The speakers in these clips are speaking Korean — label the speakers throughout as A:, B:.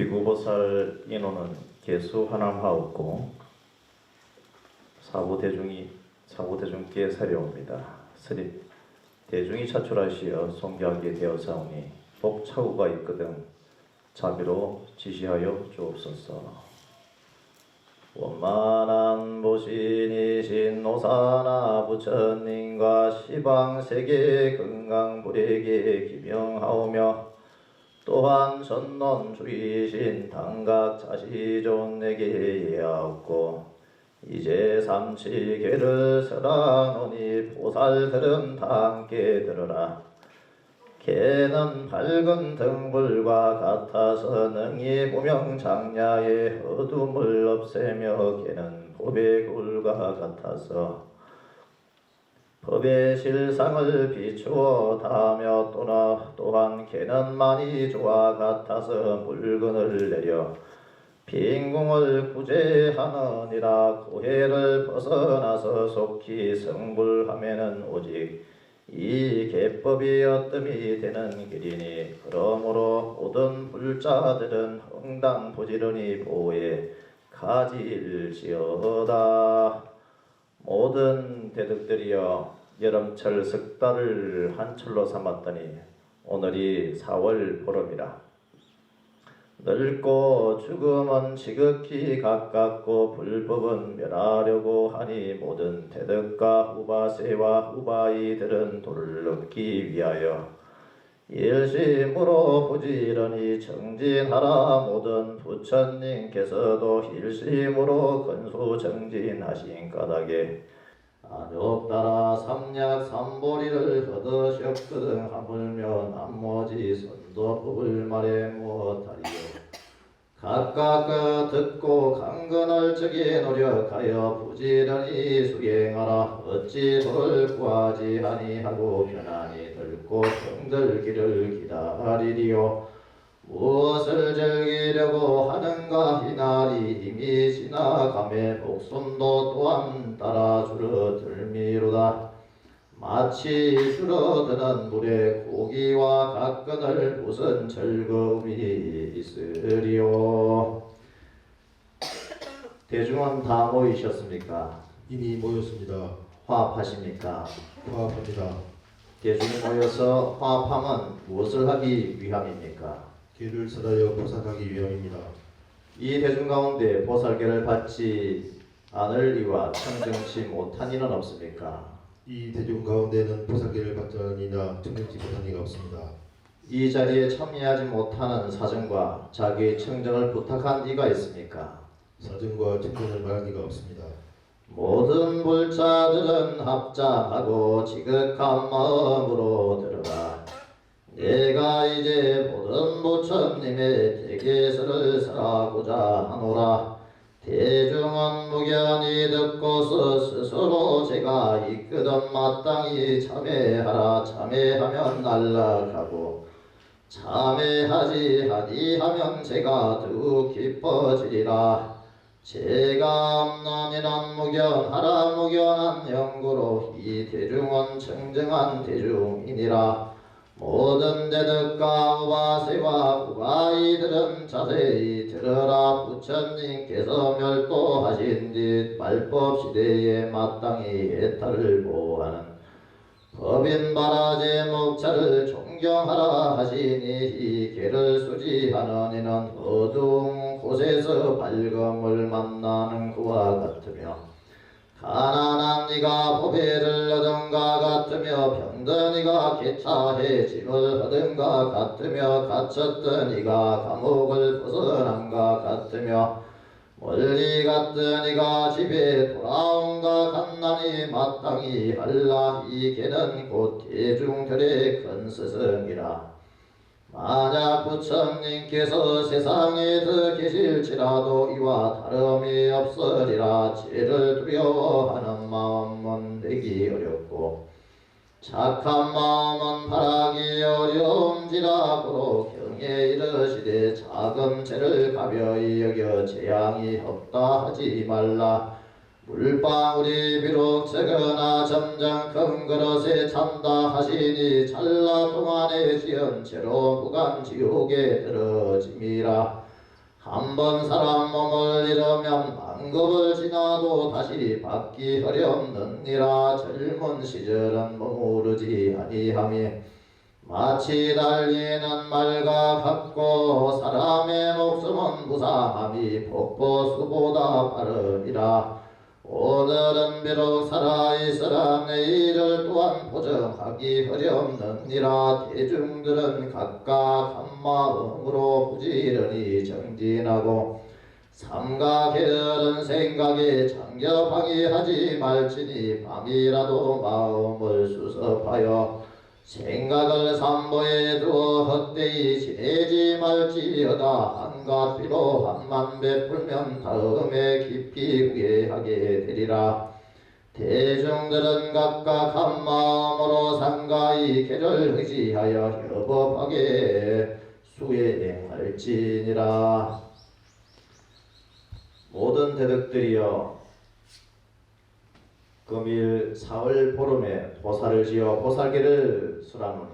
A: 비구보살 인호는 개수 하남하옵고 사부대중께 사려옵니다. 스립 대중이 차출하시어 송기하게 되어사오니 복차후가 있거든 자비로 지시하여 주옵소서. 원만한 보신이신 노사나 부처님과 시방세계 건강불에게 기명하오며 또한 전론주이신 당각 자시존에게 예하옵고 이제 삼치계를 설하노니 보살들은 다 함께 들으라. 개는 밝은 등불과 같아서 능히 무명장냐의 어둠을 없애며 개는 법의 굴과 같아서 법의 실상을 비추어 다하며 또한 개는 만이조와 같아서 물건을 내려 빈궁을 구제하느니라. 고해를 벗어나서 속히 성불하면은 오직 이 개법이 어뜸이 되는 길이니 그러므로 모든 불자들은 응당 부지런히 보호에 가질지어다. 모든 대덕들이여 여름철 석달을 한철로 삼았더니 오늘이 4월 보름이라. 늙고 죽음은 지극히 가깝고 불법은 멸하려고 하니 모든 대덕과 후바세와 후바이들은 도를 얻기 위하여 일심으로 부지런히 정진하라. 모든 부처님께서도 일심으로 근수정진하신 까닭에 안욕따라 삼약삼보리를 얻으셨거든 하물며 남모지 선도법을 말해 무엇하리요. 각각 듣고 강건할 적에 노력하여 부지런히 수행하라. 어찌 도를 구하지 아니하고 편안히 들고 정들기를 기다리리요. 무엇을 즐기려고 하는가. 이날이 이미 지나가매 목숨도 또한 따라 줄어들미로다. 마치 줄어드는 물에 고기와 같거늘 무슨 즐거움이 있으리요. 대중은 다 모이셨습니까?
B: 이미 모였습니다.
A: 화합하십니까?
B: 화합합니다.
A: 대중이 모여서 화합하면 무엇을 하기 위함입니까?
B: 개를 설하여 보살하기 위함입니다.
A: 이 대중 가운데 보살계를 받지 않을 이와 청정치 못한 이는 없습니까?
B: 이 대중 가운데는 보살계를 받지 않은 이나 청정치 못한 이가 없습니다.
A: 이 자리에 참여하지 못하는 사정과 자기의 청정을 부탁한 이가 있습니까?
B: 사정과 청정을 말한 이가 없습니다.
A: 모든 불자들은 합장하고 지극한 마음으로 들어라. 내가 이제 모든 부처님의 대개설을 설하고자 하노라. 대중은 무견히 듣고서 스스로 제가 이끄던 마땅히 참회하라. 참회하면 안락하고 참회하지 아니하면 제가 더욱 기뻐지리라. 제가 없는 이는 무견하라. 무견한 영구로 이 대중은 청정한 대중이니라. 모든 대덕과 후바세와 후바이들은 자세히 들으라. 부처님께서 멸도하신 뒤 말법 시대에 마땅히 해탈을 보호하는 법인 바라제 목차를 존경하라 하시니 이 개를 수지하는 이는 어두운 곳에서 밝음을 만나는 그와 같으며 가난한 이가 보배를 얻은가 같으며 병든 이가 개차해 짐을 얻은가 같으며 갇혔던 이가 감옥을 벗어난가 같으며 멀리 갔던 이가 집에 돌아온가 같나니 마땅히 할라. 이 개는 곧 대중들의 큰 스승이라. 만약 부처님께서 세상에 더 계실지라도 이와 다름이 없으리라. 죄를 두려워하는 마음은 되기 어렵고 착한 마음은 바라기 어려움지라. 고로 경에 이르시되 작은 죄를 가벼이 여겨 재앙이 없다 하지 말라. 물방울이 비록 적으나 점점 큰 그릇에 찬다 하시니 찰나 동안에 지은 채로 무간 지옥에 들어짐이라. 한 번 사람 몸을 잃으면 만급을 지나도 다시 받기 어렵느니라. 젊은 시절은 머무르지 아니하며 마치 달리는 말과 같고 사람의 목숨은 무상함이 폭포수보다 빠르니라. 오늘은 비록 살아있으나 내일을 또한 보정하기 어렵느니라. 대중들은 각각 한 마음으로 부지런히 정진하고 삼가 게으른 생각에 장겨방해하지 말지니 밤이라도 마음을 수습하여 생각을 산보에 두어 헛되이 지내지 말지어다. 한갓 비로 한만 베풀면 다음에 깊이 후회하게 되리라. 대중들은 각각 한 마음으로 상가의 계를 의지하여 협업하게 수행할지니라. 모든 대덕들이여 금일 사흘 보름에 보살을 지어 보살계를 설하노니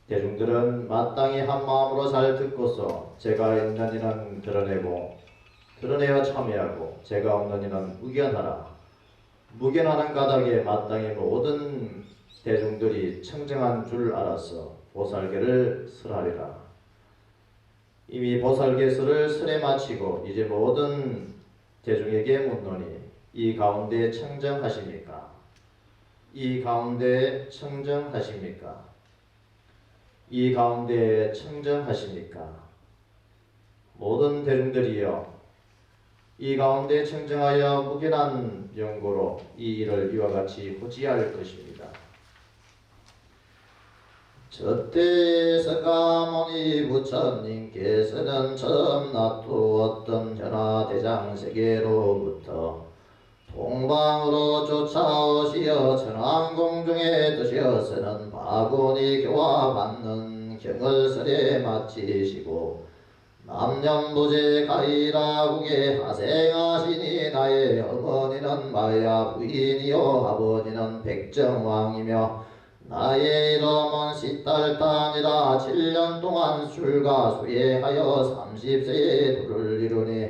A: 대중들은 마땅히 한 마음으로 잘 듣고서 제가 있는 이는 드러내고 드러내어 참여하고 제가 없는 이는 묵연하라. 묵연하는 까닭에 마땅히 모든 대중들이 청정한 줄 알아서 보살계를 설하리라. 이미 보살계설을 설에 마치고 이제 모든 대중에게 묻노니 이 가운데 청정하십니까? 이 가운데 청정하십니까? 이 가운데 청정하십니까? 모든 대중들이여 이 가운데 청정하여 묵인한 영고로 이 일을 이와 같이 호지할 것입니다. 저때 석가모니 부처님께서는 처음 놔두었던 현화대장세계로부터 동방으로 쫓아오시어 천왕공중에 드셨으는 바구니 교화받는 경을설에 마치시고 남념부제 가이라국에 하생하시니 나의 어머니는 마야 부인이요 아버지는 백정왕이며 나의 이름은 시딸단이라. 7년 동안 술과 수예하여 30세에 둘을 이루니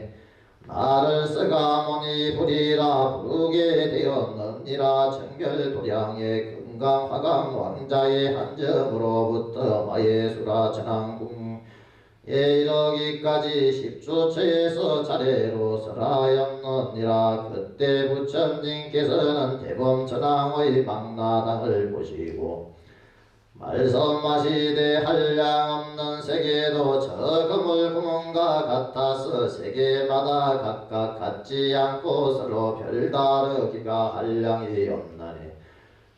A: 나를 석가모니 부리라 부르게 되었느니라. 정결도량의 금강화강 왕자의 한점으로부터 마예수라 천왕궁에 이르기까지 10주처에서 차례로 설하였느니라. 그때 부처님께서는 대범천왕의 망나당을 보시고 말씀하시되 한량없는 세계도 저 그물 구멍과 같아서 세계마다 각각 같지 않고 서로 별다르기가 한량이 없나니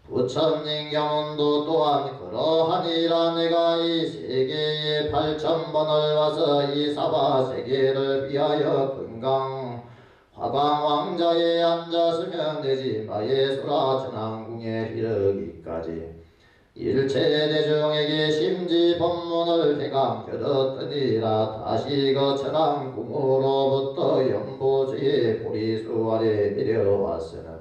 A: 부처님 경운도 또한 그러하니라. 내가 이 세계에 8,000번을 와서 이 사바 세계를 위하여 금강 화강 왕자에 앉았으면 되지 마예수라 천왕궁에 이르기까지 일체 대중에게 심지 법문을 대강 겨뤘더니라. 다시 그 천왕궁으로부터 연보주의 보리수 아래 내려왔으는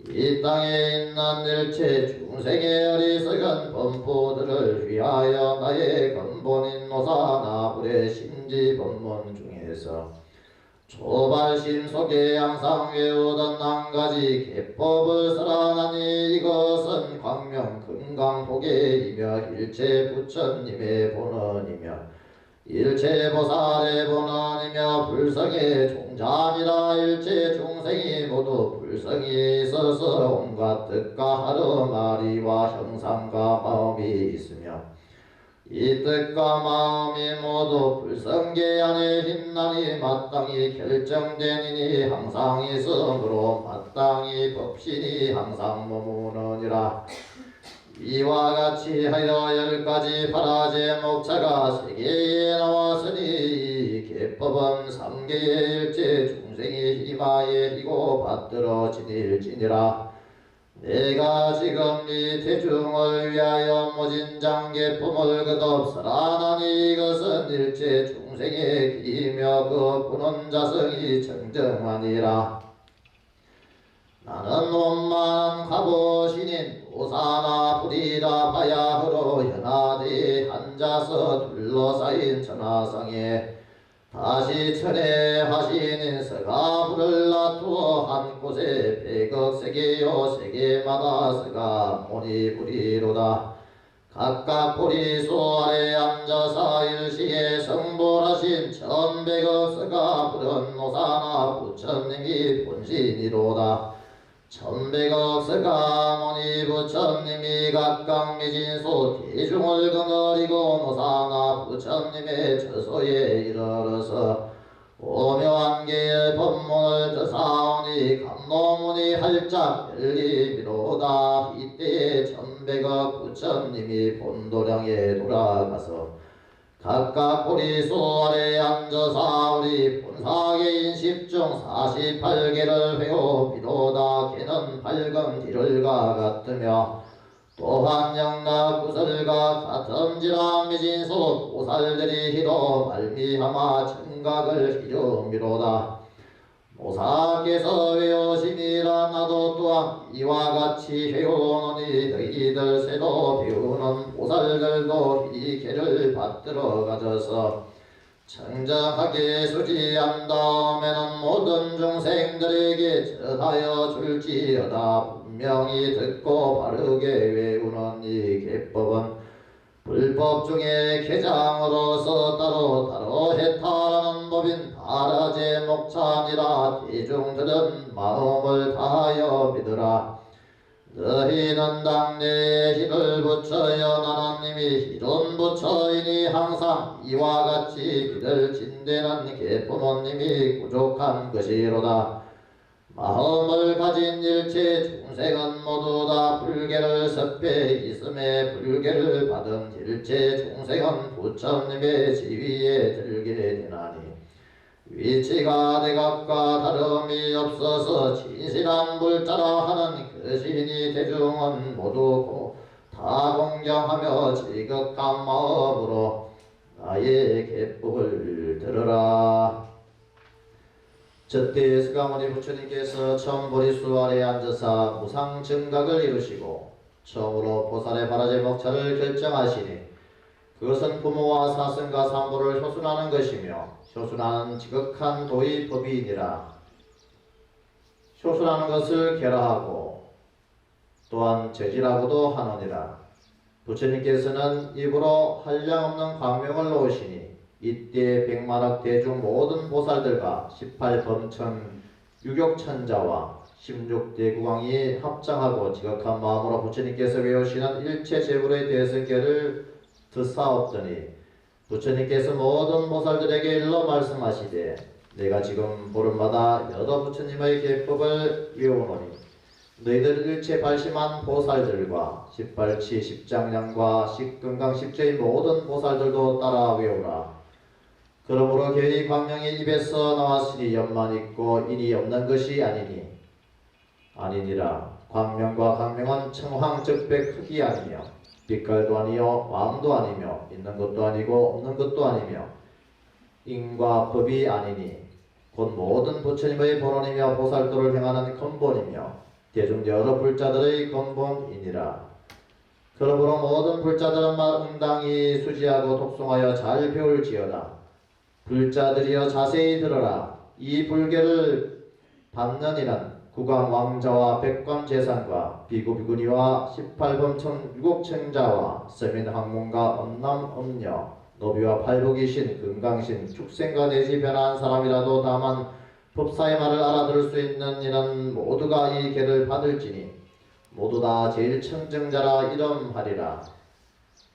A: 이 땅에 있는 일체 중생의 어리석은 범포들을 위하여 나의 근본인 노사 나불의 심지 법문 중에서 초발심 속에 항상 외우던 한 가지 개법을 설하나니 이것은 광명 금강보계이며 일체 부처님의 본원이며 일체 보살의 본원이며 불성의 종자니라. 일체 중생이 모두 불성이 있어서 온갖 뜻과 하루마리와 형상과 마음이 있으며 이 뜻과 마음이 모두 불성계 안에 힘나니 마땅히 결정되니니 항상 있으므로 마땅히 법신이 항상 머무느니라. 이와 같이 하여 10가지 파라제 목차가 세계에 나왔으니 이 개법은 3계의 일체 중생이 희마에 희고 받들어지닐지니라. 내가 지금 이 대중을 위하여 모진장 개품을 거듭설하나니 이것은 일체 중생의 길이며 그 부는 자성이 정정하니라. 나는 원만한 갑오신인 도사나 부리라 바야흐로 현하대에 앉아서 둘러싸인 천하상에 다시 천해하신 서가 불을 놔두어 한 곳에 백억세계요 세계마다 서가 모니 부리로다. 각각 보리수 아래 앉아서 일시에 성불하신 천백억 서가 부른 노사나 부처님이 본신이로다. 천백억 서가 모니 부처님이 각각 미진소 대중을 거느리고 노사나 부처님의 처소에 이르러서 오묘한 계의 법문을 드사오니 감노문이 활짝 열리미로다. 이때에 천백억 부처님이 본도량에 돌아가서 각각 보리수 아래 앉아서 우리 본사계인 10중 48개를 회오비로다. 개는 밝은 길을과 같으며 또한 영락 구설과 같은지라 미진소 보살들이 희도 말미암아 청각을 이루미로다. 모사께서 외우심이라 나도 또한 이와 같이 배우노니 너희들 새도 배우는 보살들도 이 계를 받들어 가져서 청정하게 수지한 다음에는 모든 중생들에게 전하여 줄지어다. 분명히 듣고 바르게 외우는 이 계법은 불법 중에 개장으로서 따로 해탈하는 법인 바라제 목찬이라. 대중들은 마음을 다하여 믿으라. 너희는 당대에 힘을 붙여여 하나님이 이런 부처이니 항상 이와 같이 믿을 진대는 계부모님이 부족한 것이로다. 마음을 가진 일체 중생은 모두 다 불계를 섭해 있음에 불계를 받은 일체 중생은 부처님의 지위에 들게 되나니 위치가 대각과 다름이 없어서 진실한 불자라 하는 그 신이 대중은 모두 다 공경하며 지극한 마음으로 나의 계법을 들으라. 저때 스가모니 부처님께서 처음 보리수 아래에 앉아서 무상증각을 이루시고 처음으로 보살의 바라제 목차를 결정하시니 그것은 부모와 사슴과 산부를 효순하는 것이며 효순하는 지극한 도의 법이니라. 효순하는 것을 결하하고 또한 제지라고도 하느니라. 부처님께서는 입으로 한량없는 광명을 놓으시니 이때 백만억 대중 모든 보살들과 18범천 유격천자와 16대구광이 합장하고 지극한 마음으로 부처님께서 외우시는 일체 제불의 대승결을 듣사옵더니 부처님께서 모든 보살들에게 일러 말씀하시되 내가 지금 보름마다 여러 부처님의 계법을 외우노니 너희들 일체 발심한 보살들과 18치 십장량과 십금강 십죄의 모든 보살들도 따라 외우라. 그러므로 개의 광명이 입에서 나왔으니 연만 있고 인이 없는 것이 아니니라. 광명과 광명은 청황적백 흑이 아니며 빛깔도 아니요 마음도 아니며 있는 것도 아니고 없는 것도 아니며 인과 법이 아니니 곧 모든 부처님의 본원이며 보살도를 행하는 근본이며 대중 여러 불자들의 근본이니라. 그러므로 모든 불자들은 응당히 수지하고 독송하여 잘 배울지어다. 불자들이여 자세히 들어라. 이 불계를 받는 이는 구강 왕자와 백관 재산과 비구 비구니와 18범천 유곡청자와 서민 항문과 엄남 엄녀 노비와 팔복이신 금강신 축생과 내지 변한 사람이라도 다만 법사의 말을 알아들을 수 있는 이는 모두가 이 계를 받을지니 모두 다 제일 청정자라 이름하리라.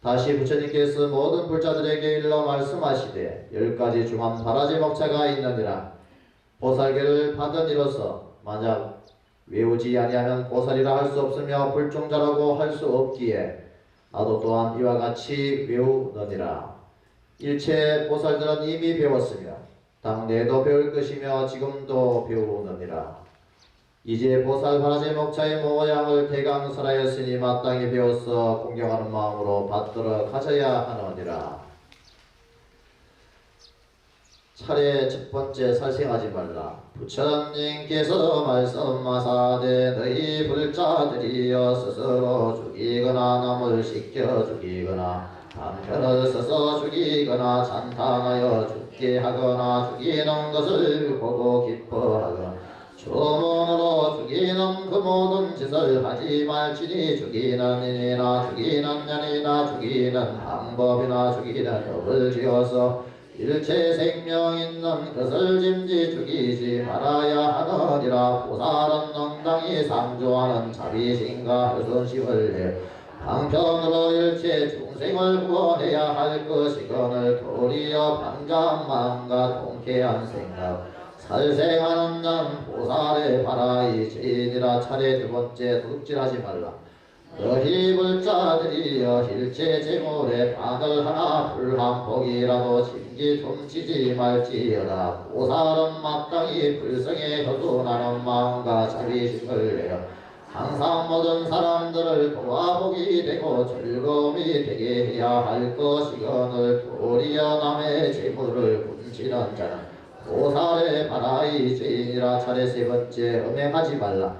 A: 다시 부처님께서 모든 불자들에게 일러 말씀하시되 10가지 중한 바라지 목차가 있느니라. 보살계를 받은 이로서 만약 외우지 아니하면 보살이라 할 수 없으며 불종자라고 할 수 없기에 나도 또한 이와 같이 외우느니라. 일체 보살들은 이미 배웠으며 당내도 배울 것이며 지금도 배우느니라. 이제 보살 바라지 목차의 모양을 대강설하였으니 마땅히 배워서 공경하는 마음으로 받들어 가져야 하느니라. 차례 첫 번째 살생하지 말라. 부처님께서 말씀하사되 너희 불자들이여 스스로 죽이거나 남을 시켜 죽이거나 방편을 써서 죽이거나 찬탄하여 죽게 하거나 죽이는 것을 보고 기뻐하거나 주문으로 죽이는 그 모든 짓을 하지 말지니 죽이는 인이나 죽이는 년이나 죽이는 방법이나 죽이는 법을 지어서 일체 생명 있는 것을 짐지 죽이지 말아야 하느니라. 보살은 응당히 상조하는 자비심과 효순심을 내 방편으로 일체 중생을 구원해야 할 것이거늘 도리어 반가운 마음과 통쾌한 생각 살생하는 난 보살의 바라이 죄인이라. 차례 두 번째 도둑질하지 말라. 너희 불자들이여 일체 재물에 반을 하나 불한 복이라도 짐기 훔치지 말지어다. 보살은 마땅히 불성에 효도나는 마음과 자비심을 내어 항상 모든 사람들을 도와보기 되고 즐거움이 되게 해야 할 것이거늘 도리어 남의 재물을 훔치는 자는 보살의 바라이 죄인이라. 차례 세 번째 음행하지 말라.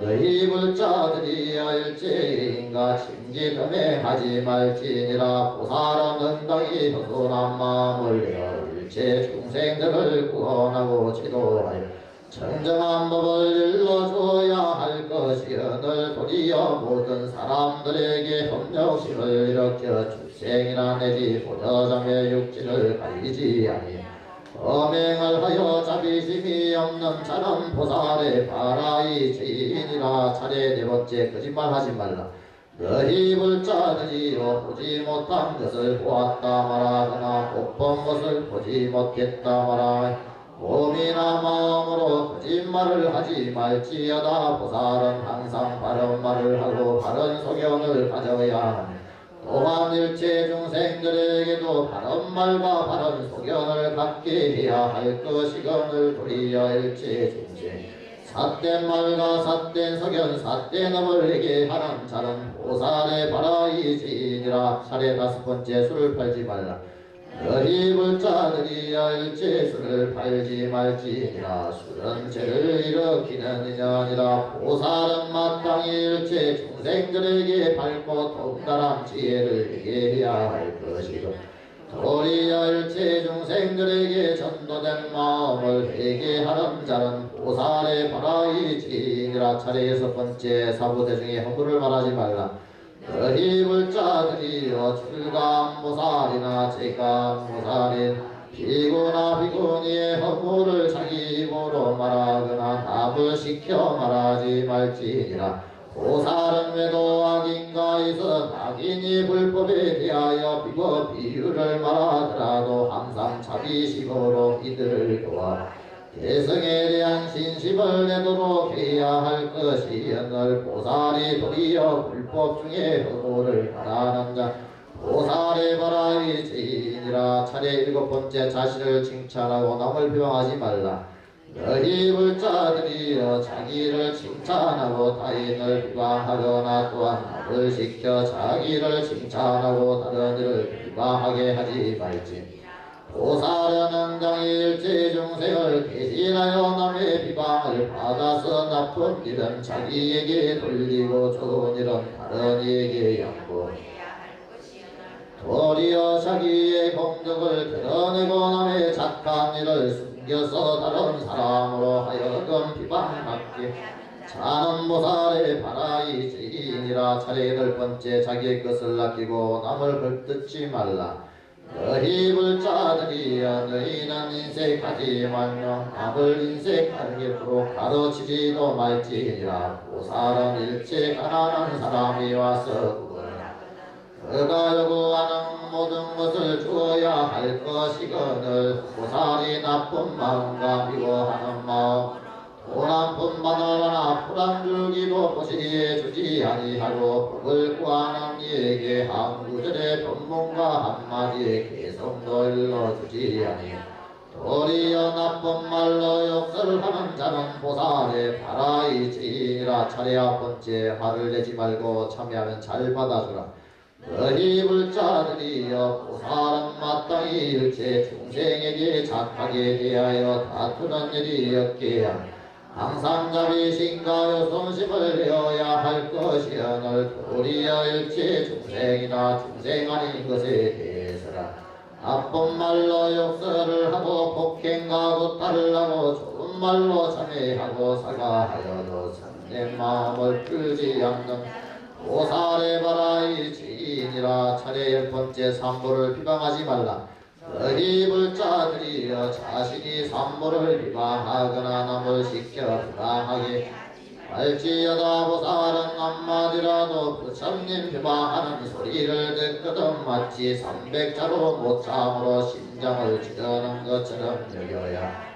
A: 너희 불자들이여 일체인가 침기덤에 하지 말지니라. 보살은 응당히 효도난 마음을 내어 일체 중생들을 구원하고 지도하여 정정한 법을 일러줘야 할 것이오늘 도리어 모든 사람들에게 협력심을 일으켜 출생이나 내지 보좌장의 육지를 가리지 아니 범행을 하여 자비심이 없는 자는 보살의 바라이 죄인이라. 차례 네 번째 거짓말하지 말라. 너희 불자들이여 보지 못한 것을 보았다 말하거나 못 본 것을 보지 못했다 말하 몸이나 마음으로 거짓말을 하지 말지어다. 보살은 항상 바른 말을 하고 바른 소견을 가져야 하니 또한 일체 중생들에게도 바른 말과 바른 소견을 갖게 해야 할 것이거늘 도리어 일체 중생 삿된 말과 삿된 소견 삿된 업을 내게 하는 자는 보살의 바라이 죄인이라. 차례 다섯 번째 술을 팔지 말라. 너희 불자들이여 일체 술을 팔지 말지니라. 술은 죄를 일으키는 인연이라. 보살은 마땅히 일체 중생들에게 밝고 통달한 지혜를 내게 해야 할 것이고 도리어 일체 중생들에게 전도된 마음을 회개하는 자는 보살의 바라이 죄인이라. 차례 여섯 번째 사부대중에 허물을 말하지 말라. 너희 불자들이여 출가보살이나 제가보살인 비구나 비구니의 허물을 자기 입으로 말하거나 답을 시켜 말하지 말지니라. 보살은 외도 악인가에서 악인이 불법에 대하여 비법 비유를 말하더라도 항상 자비심으로 이들을 도와 개성에 대한 신심을 내도록 해야 할 것이오늘 보살이 도리어 불법 중에 효도를 바라는 자 보살의 바라이 죄인이라. 차례 일곱 번째 자신을 칭찬하고 남을 비방하지 말라. 너희 불자들이여 자기를 칭찬하고 타인을 비방하거나 또한 남을 시켜 자기를 칭찬하고 다른 이를 비방하게 하지 말지. 보살은 응당히 일체 중생을 대신하여 남의 비방을 받아서 나쁜 일은 자기에게 돌리고 좋은 일은 다른 이에게 양보 도리어 자기의 공덕을 드러내고 남의 착한 일을 숨겨서 다른 사람으로 하여금 비방받게 자는 보살의 바라이 죄인이라. 차례 여덟 번째 자기의 것을 아끼고 남을 벌뜯지 말라. 너희 불자들이여 너희는 인색하지 말며 남을 인색하기로 가르치지도 말지니라. 보살은 일체 가난한 사람이 와서 그가 요구하는 모든 것을 주어야 할 것이거늘 보살이 나쁜 마음과 미워하는 마음 돈 한 푼만 하나 풀한 줄기도 보시기에 주지 아니하고 복을 구하는 이에게 한 구절의 법문과 한마디의 개성도 일러주지 아니 도리어 나쁜 말로 욕설하는 자는 보살의 바라이 죄인이라. 차례 첫 번째 화를 내지 말고 참여하면 잘 받아주라. 너희 불자들이여 보살은 마땅히 일체 중생에게 착하게 대하여 다투는 일이 없게 하니 항상 자비신가요 손심을 내어야 할 것이여늘 도리어 일체 중생이나 중생 아닌 것에 대해서라 나쁜 말로 욕설을 하고 폭행과 구타를 하고 좋은 말로 참회하고 사과하여도 참된 마음을 풀지 않는 보살의 바라이 지인이라 차례 열 번째 삼보를 비방하지 말라 너희 불자들이여 자신이 삼보를 비방하거나 남을 시켜 불안하게 할지어다 보살은 한마디라도 부처님 비방하는 소리를 듣거든 마치 삼백자로 못참으로 심장을 찌르는 것처럼 여겨야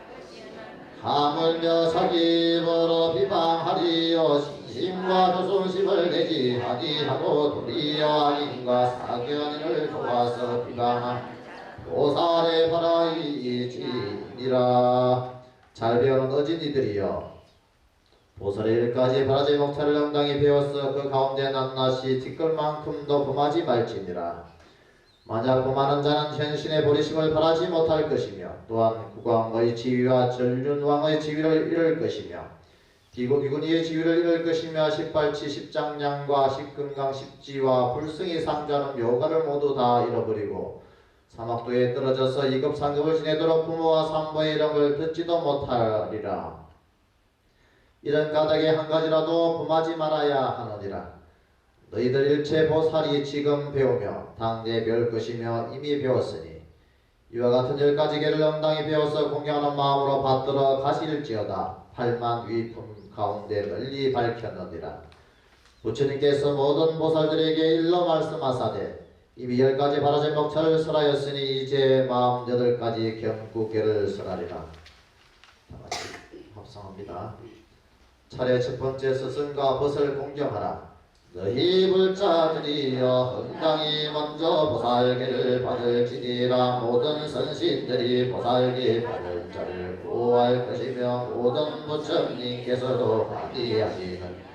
A: 하물며 자기 입으로 비방하리요 신심과 조순심을 내지 아니하고 도리어 아닌가 사견인을 도와서 비방한 보살의 바라이지니라. 잘 배우는 어진이들이여 보살의 일까지 바라지 목차를 응당히 배웠어 그 가운데 낱낱이 티끌만큼도 범하지 말지니라. 만약 범하는 자는 현신의 보리심을 바라지 못할 것이며 또한 국왕의 지위와 전륜왕의 지위를 잃을 것이며 비구니의 지위를 잃을 것이며 십발치 십장량과 십금강 십지와 불승이 상주하는 묘가를 모두 다 잃어버리고 사막도에 떨어져서 이급 상급을 지내도록 부모와 산모의 이름을 듣지도 못하리라. 이런 까닭에 한 가지라도 범하지 말아야 하느니라. 너희들 일체 보살이 지금 배우며 당대 배울 것이며 이미 배웠으니 이와 같은 10가지 계를 응당히 배워서 공경하는 마음으로 받들어 가실지어다. 팔만 위품 가운데 널리 밝혔느니라. 부처님께서 모든 보살들에게 일러 말씀하사되 이미 10가지 바라질 목차를 설하였으니 이제 48가지 경구계를 설하리라. 다같이 합성합니다. 차례 첫 번째 스승과 벗을 공경하라. 너희 불자들이여 응당히 먼저 보살계를 받을지니라. 모든 선신들이 보살계 받을 자를 구할 것이며 모든 부처님께서도 관리하시는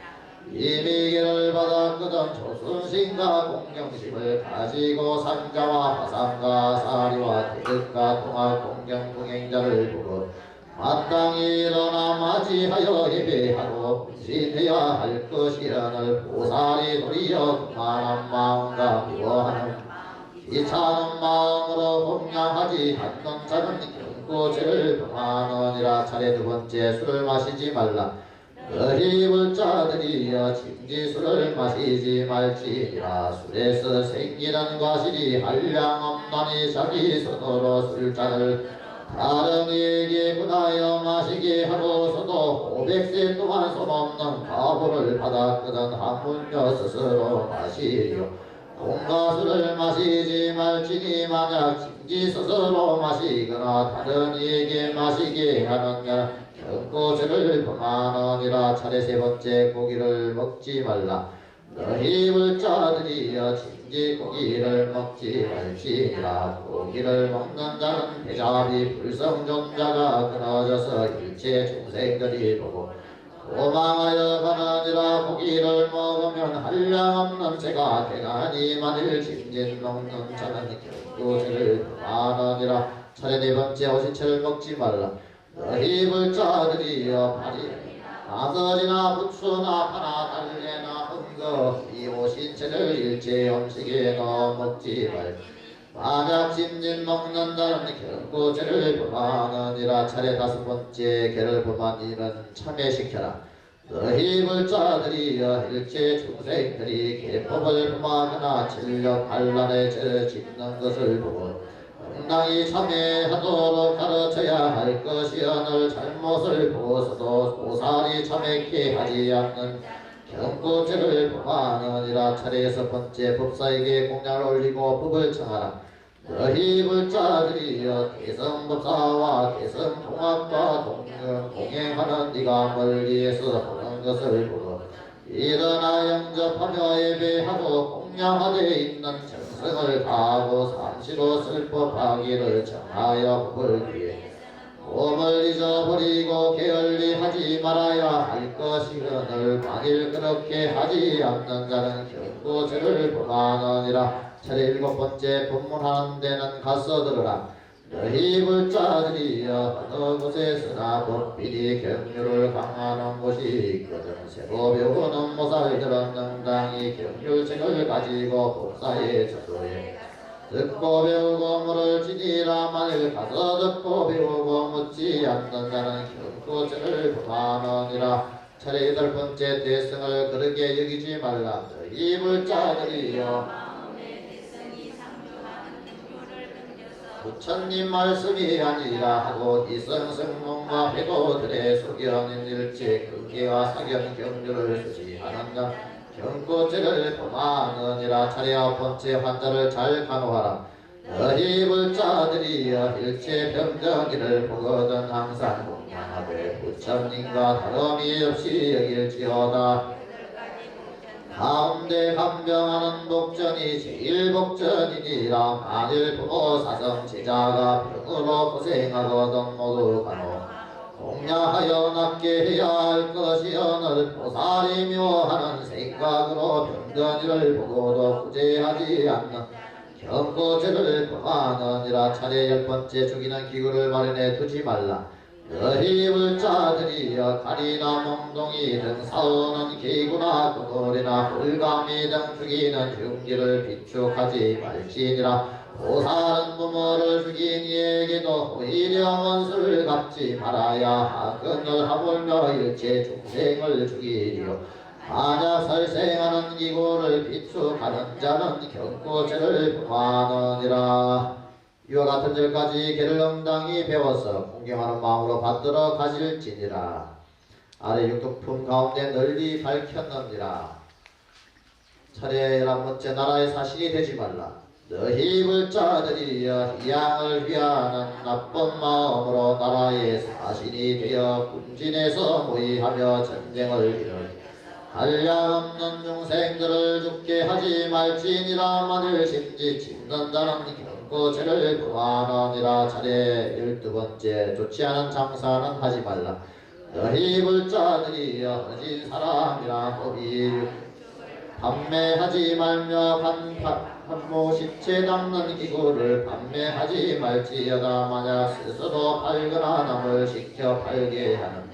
A: 이미 계를 받았거든 조순신과 공경심을 가지고 상자와 화상과 사리와 태극과 통합 공경 동행자를 보고 마땅히 일어나 맞이하여 예배하고 분신해야 할 것이라는 보살이 도리어 그만한 마음과 미워하는 귀찮은 마음으로 공양하지 않는 자는 경고죄를 범하느니라. 차례 두 번째 술을 마시지 말라. 너희 불자들이여 진지술을 마시지 말지니라. 술에서 생기는 과실이 한량없나니 자기 손으로 술잔을 다른 이에게 군하여 마시게 하고서도 500세 동안 손없는 가보를 받았거든 하물며 스스로 마시리요. 온갖 술을 마시지 말지니 만약 진지 스스로 마시거나 다른 이에게 마시게 하느냐 경고죄를 범하느니라. 차례 세 번째 고기를 먹지 말라. 너희 불자들이여 진지 고기를 먹지 말지니라. 고기를 먹는 자는 배자비 불성존자가 끊어져서 일체 중생들이 보고 도망하여 가느니라. 고기를 먹으면 한량없는 죄가 되나니 만일 진진 먹는 자는 경고죄를 범하느니라. 차례 네 번째 오신채를 먹지 말라. 너희 불자들이여 파리 나설이나 부추나 파나 달래나 흥거 이 오신채를 일체 음식에 넣어 먹지 말. 만약 진진 먹는 자는 경고죄를 범하느니라. 차례 다섯 번째 계를 범한 이는 참회시켜라. 너희 불자들이여 일체 중생들이 계법을 범하거나 진력 반란에 죄를 짓는 것을 보고 응당히 참회하도록 가르쳐야 할 것이여늘 잘못을 보고서도 보살이 참회케 하지 않는 경고죄를 범하느니라. 차례 여섯 번째 법사에게 공양을 올리고 법을 청하라. 너희 불자들이여 대성법사와 대성통합과 동행하는 네가 멀리에서 보는 것을 보고 일어나 영접하며 예배하고 공양하되 있는 정성을 다하고 삼시로 슬법하기를 정하여 법을 위해 몸을 잊어버리고 게을리하지 말아야 할 것이거늘 만일 그렇게 하지 않는 자는 경고죄를 범하느니라. 차례 일곱 번째 법문하는 데는 가서 들으라. 너희 불자들이여 어느 곳에서나 법비리 경륜을 강하는 곳이 있거든 세고 배우는 모살들은 응당히 경륜책을 가지고 법사에 저도해 듣고 배우고 물을 지니라 만일 가서 듣고 배우고 묻지 않는 자는 경고죄를 범하느니라. 차례 8번째 대승을 그렇게 여기지 말라. 너희 불자들이여 부처님 말씀이 아니라 하고 이성성문과 회도들의 소견인 일체 근계와 사견 경주를 수지하는 자 경고죄를 범하느니라. 차례 9번째 환자를 잘 간호하라. 너희 불자들이여 일체 병정기를 보거든 항상 공양하되 부처님과 다름이 없이 여길지어다. 가운데 간병하는 복전이 제일 복전이니라. 만일 부모 사성 제자가 병으로 고생하거든 모두 간호 공양하여 낫게 해야 할 것이오늘 보살이며 하는 생각으로 병전이를 보고도 구제하지 않는 경고죄를 범하느니라. 차례 10번째 죽이는 기구를 마련해 두지 말라. 너희 불자들이여 가리나 몽둥이 등 사오는 기구나 구돌이나 불가미 등 죽이는 흉기를 비축하지 말지니라. 보살은 부모를 죽인 이에게도 오히려 원수를 갚지 말아야 하거늘 하물며 일체 중생을 죽이리요. 만약 설생하는 기구를 비축하는 자는 경고죄를 범하느니라. 이와 같은 절까지 개를 응당히 배워서 공경하는 마음으로 받들어 가실지니라. 아래 육덕품 가운데 널리 밝혔느니라. 차례 11번째 나라의 사신이 되지 말라. 너희 불자들이여 이양을 위하는 나쁜 마음으로 나라의 사신이 되어 군진에서 모의하며 전쟁을 이루니 한량없는 중생들을 죽게 하지 말지니라. 만일 심지 짓는 자는 경고죄를 범하느니라. 차례 12번째 좋지 않은 장사는 하지 말라. 너희 불자들이여 어진 사람이라 법이 판매하지 말며 한모 시체 닦는 기구를 판매하지 말지어다. 만약 스스로 팔거나 남을 시켜 팔게 하는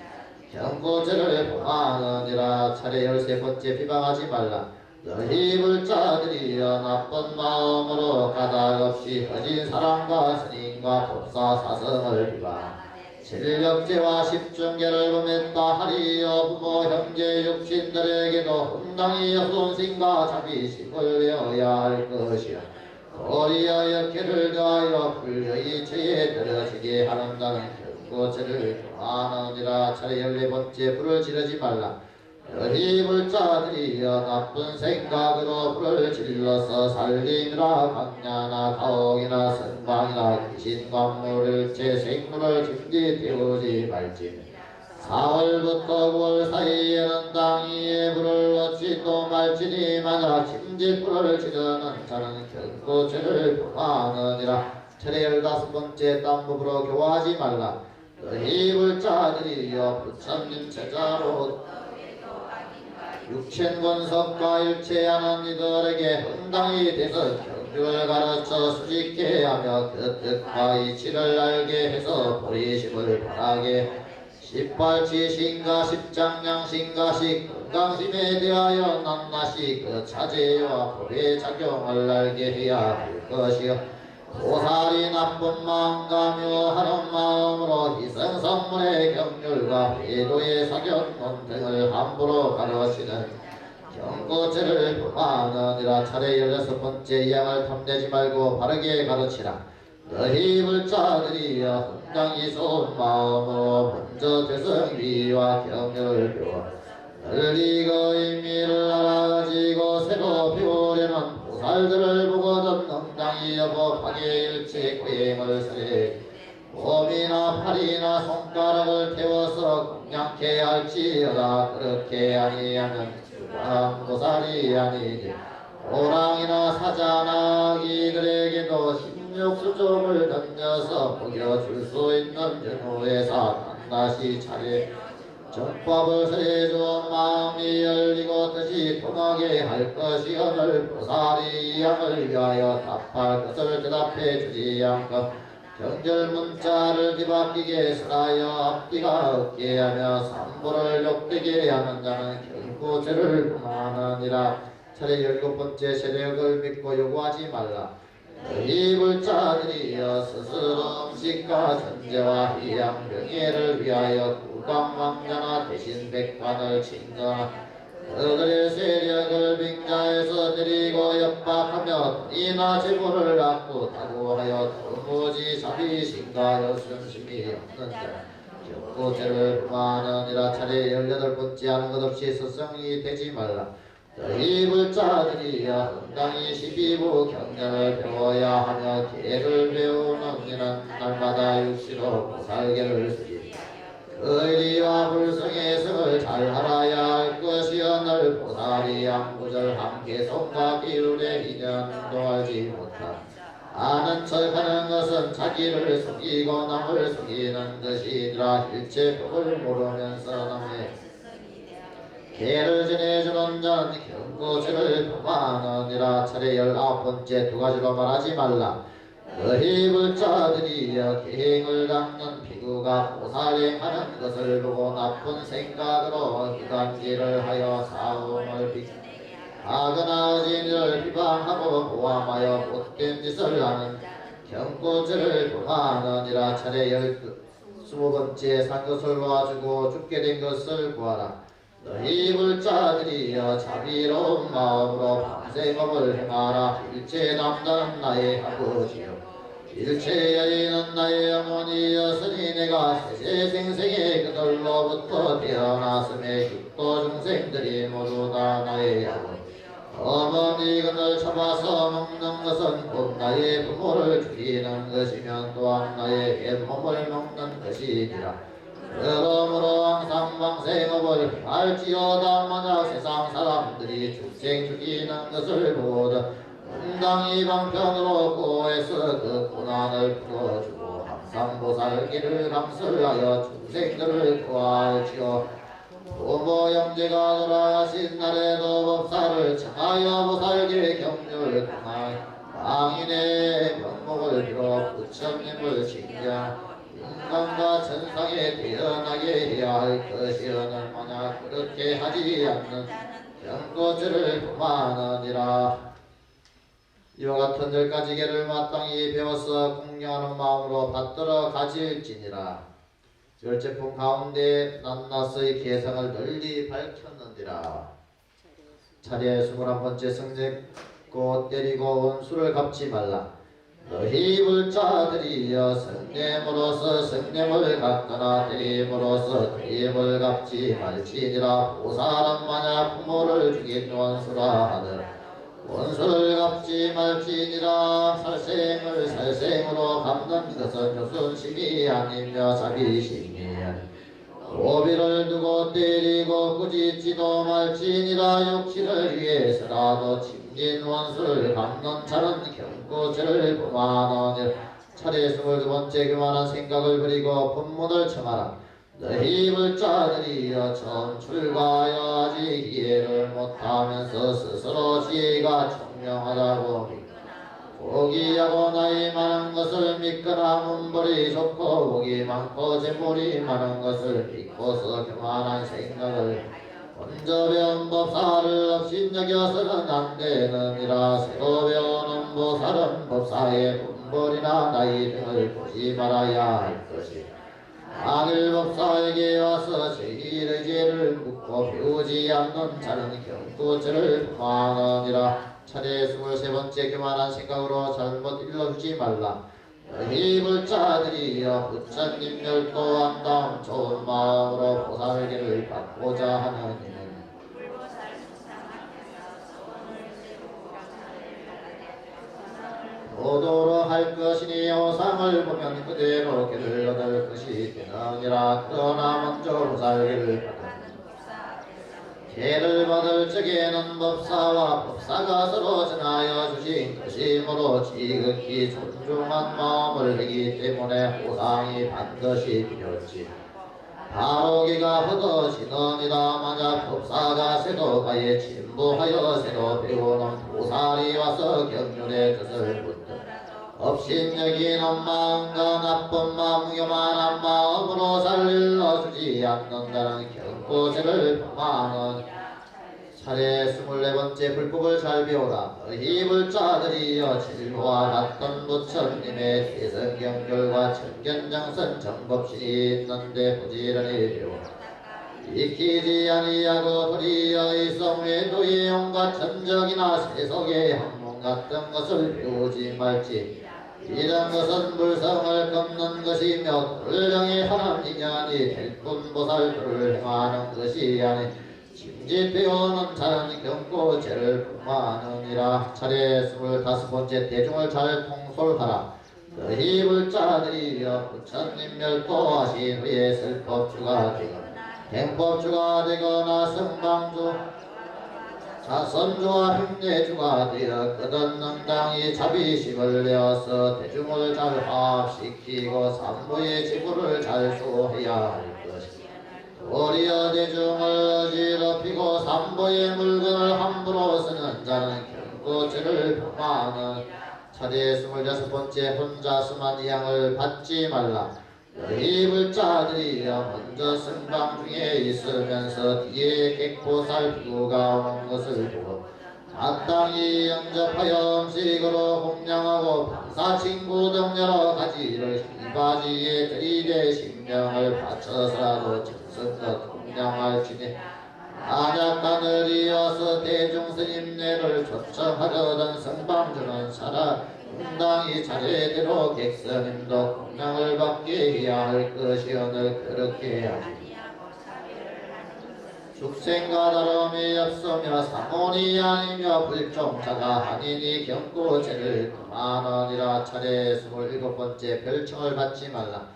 A: 경고죄를 범하느니라. 차례 13번째 비방하지 말라. 너희 불자들이여 나쁜 마음으로 까닭없이 허진 사람과 스님과 법사 사성을 비방 진력죄와 십중계를 범했다 하리여. 부모 형제 육신들에게도 응당히 여손신과 자비심을 내어야 할 것이야. 도리어 역해를 더하여 불려이 죄에 들어지게 하는다는 경고죄를 범하느니라. 차례 14번째 불을 지르지 말라. 너희 불자들이여 나쁜 생각으로 불을 질러서 살림이나 강야나 가옥이나 선방이나 귀신관물을 제 생물을 짐짓 태우지 말지니 4월부터 9월 사이에는 땅 위에 불을 넣지도 말지니 만약 짐짓 불을 지르는 자는 경고죄를 범하느니라. 차례 15번째 땀부부로 교화하지 말라. 너희 불자들이여 부처님 제자로 육천권석과 일체하는 이들에게 응당히 돼서 경주를 가르쳐 수직게 하며 그 뜻과 이치를 알게 해서 보리심을 바라게 십발치 신가 십장량 신가식 건강심에 대하여 낱낱이 그 차제와 법의 작용을 알게 해야 할 것이요. 보살이 나쁜 마음과 묘하는 마음으로 희생선물의 경률과 회도의 사견론 등을 함부로 가르치는 경고죄를 범하느니라. 차례 16번째 이양을 탐내지 말고 바르게 가르치라. 너희 불자들이여 응당히 좋은 마음으로 먼저 대성비와 경륜을 배워 널리 그 의미를 알아가지고 새로 배우려는 보살들을 보거든 응당히 여법하게 일체 고행을 서래 몸이나 팔이나 손가락을 태워서 공양케 할지어다. 그렇게 아니하면 주한 보살이 아니니 호랑이나 사자나 아기들에게도 심력수족을 던져서 먹여줄 수 있는 전후에서 낱낱이 차례 정법을 설해줘 마음이 열리고 뜻이 통하게 할 것이오늘 보살이 양을 위하여 답할 것을 대답해 주지 않고 경절문자를 뒤바뀌게 설하여 앞뒤가 없게 하며 삼보를 욕되게 하는 자는 결코 죄를 범하느니라. 차례 17번째 세력을 믿고 요구하지 말라. 너희 불자들이여 스스로 음식과 전제와 희양 명예를 위하여 국왕왕자나 대신 백관을 친거나 그들의 세력을 빙자에서 드리고 협박하며 돈이나 재물을 납부하고 하여 도무지 자비심과 여순심이 없는 자 결코 죄를 범하느니라. 차례 18번째 하는 것 없이 스승이 되지 말라. 너희 불자들이여 헌당히 12부 경전을 배워야 하며 계를 배우는 이는 날마다 육시로 보살계를 쓰지 그 일이와 불성의 성을 잘 알아야 할 것이여 늘 보살이 양구절 함께 손과 기울에 인연도 알지 못한 아는 척하는 것은 자기를 속이고 남을 속이는 것이니라. 일체법을 모르면서 남의 계를 지내주는 자는 결코 죄를 범하느니라. 차례 19번째 두 가지로 말하지 말라. 너희 불자들이여 계행을 닦는 피구가 보살행하는 것을 보고 나쁜 생각으로 기관지를 하여 싸움을 하거나 어진이를 비방하고 모함하여 못된 짓을 하는 결코 죄를 범하느니라. 차례 20번째 산 것을 놓아주고 죽게 된 것을 구하라. 너희 불자들이여 자비로운 마음으로 밤새법을 행하라. 일체 남자는 나의 아버지요 일체 여인은 나의 어머니였으니 내가 세세생생의 그들로부터 태어났음에 육도 중생들이 모두 다 나의 아버지 어머니 그들 잡아서 먹는 것은 곧 나의 부모를 죽이는 것이면 또한 나의 옛몸을 먹는 것이니라. 그러므로 항상 방생업을 할지어다. 만약 세상 사람들이 중생 죽이는 것을 보다 응당히 방편으로 고해서 그 고난을 풀어주고 항상 보살기를 감설하여 중생들을 구할지어 부모 형제가 돌아가신 날에도 법사를 청하여 보살기의 경륜을 통하여 망인의 면목을 빌어 부처님을 징자 인간과 천상에 태어나게 해야 할 것이오늘 만약 그렇게 하지 않는 결코 죄를 범하느니라. 이와 같은 10가지계를 마땅히 배워서 공경하는 마음으로 받들어 가질지니라. 열제품 가운데 낱낱의 개성을 널리 밝혔는디라. 차례 21번째 성례꽃 때리고 원수를 갚지 말라. 너희 불자들이여 성냄으로서 성냄을 갚거나 드림으로서 드림을 갚지 말지니라. 보살은 만약 부모를 죽인 원수라 하더라 원수를 갚지 말지니라. 살생을 살생으로 갚는 것은 요순심이 아니며 자비심이야. 고비를 두고 때리고 꾸짖지도 말지니라. 육신을 위해서라도 침진 원수를 갚는 자는 결코 죄를 범하느니라. 차례 22번째 교만한 생각을 버리고 법문을 청하라. 너희 불자들이여 처음 출가하여 아직 이해를 못하면서 스스로 지혜가 청명하다고 복이하고 나이 많은 것을 믿거나 문벌이 좋고 복이 많고 재물이 많은 것을 믿고서 교만한 생각을 먼저 배운 법사를 업신여겨서는 안 되느니라. 새로 배우는 보살은 법사의 문벌이나 나이 등을 보지 말아야 할 것이다. 만일 법사에게 와서 제1의 죄를 묻고 배우지 않는 자는 결코 죄를 범하느니라. 차례 23번째 교만한 생각으로 잘못 일러주지 말라. 너희 불자들이여 부처님 멸도한 다음 좋은 마음으로 보살기를 받고자 하는 이는 도도로 할 것이니 오상을 보면 그대로 길을 얻을 것이 되느니라. 그러나 먼저 보살기를 받은 죄를 받을 적에는 법사와 법사가 서로 전하여 주신 것이므로 지극히 존중한 마음을 내기 때문에 보상이 반드시 필요하지. 바로기가 허더지느니라. 만약 법사가 세도가에 진부하여 세도 배우는 보살이 와서 경륜의 뜻을 묻든 업신여기는 마음과 나쁜 마음 교만한 마음으로 살릴러 주지 않는다는 경고죄를 범하는 차례 24번째 불법을 잘 배우라. 너희 불자들이여 진리와 같은 부처님의 대성경결과 천견장선 정법신이 있는데 부지런히 배우라. 익히지 아니하고 도리어 일성의 도의 용과 천적이나 세속의 학문 같은 것을 배우지 말지. 이런 것은 불성을 꺾는 것이며 불령의 하나님이 아니 될뿐 보살도를 행하는 것이 아니 심지 배우는 자는 경고죄를 범하느니라. 차례 25번째 대중을 잘 통솔하라. 너희 불자들이여 부처님 멸도하신 후에 설법주가 되거나 행법주가 되거나 성방주 자선주와 힘내주가 되어 끝없는당이 자비심을 내어서 대중을 잘 화합시키고 삼부의 지구를 잘 수호해야 할 것이다. 도리어 대중을 어지럽히고 삼부의 물건을 함부로 쓰는 자는 경고죄를 범하는 차례 26번째 혼자 수만 양을 받지 말라. 너희 불자들이여 먼저 승방 중에 있으면서 뒤에 객포 살피고가 오는 것을 보고 마땅히 영접하여 음식으로 공양하고 방사 친구 등 여러 가지를 이바지에 들이대 신명을 바쳐서라도 정성껏 공양할지니 만약 하늘이 어서 대중스님네를 초청하려던 성방주는 살아 응당히 차례대로 객스님도 공양을 받게 해야 할 것이오늘 그렇게 하지. 축생과 다름이 없으며 사문이 아니며 불종자가 아니니 경고죄를 그만하니라. 차례 27번째 별청을 받지 말라.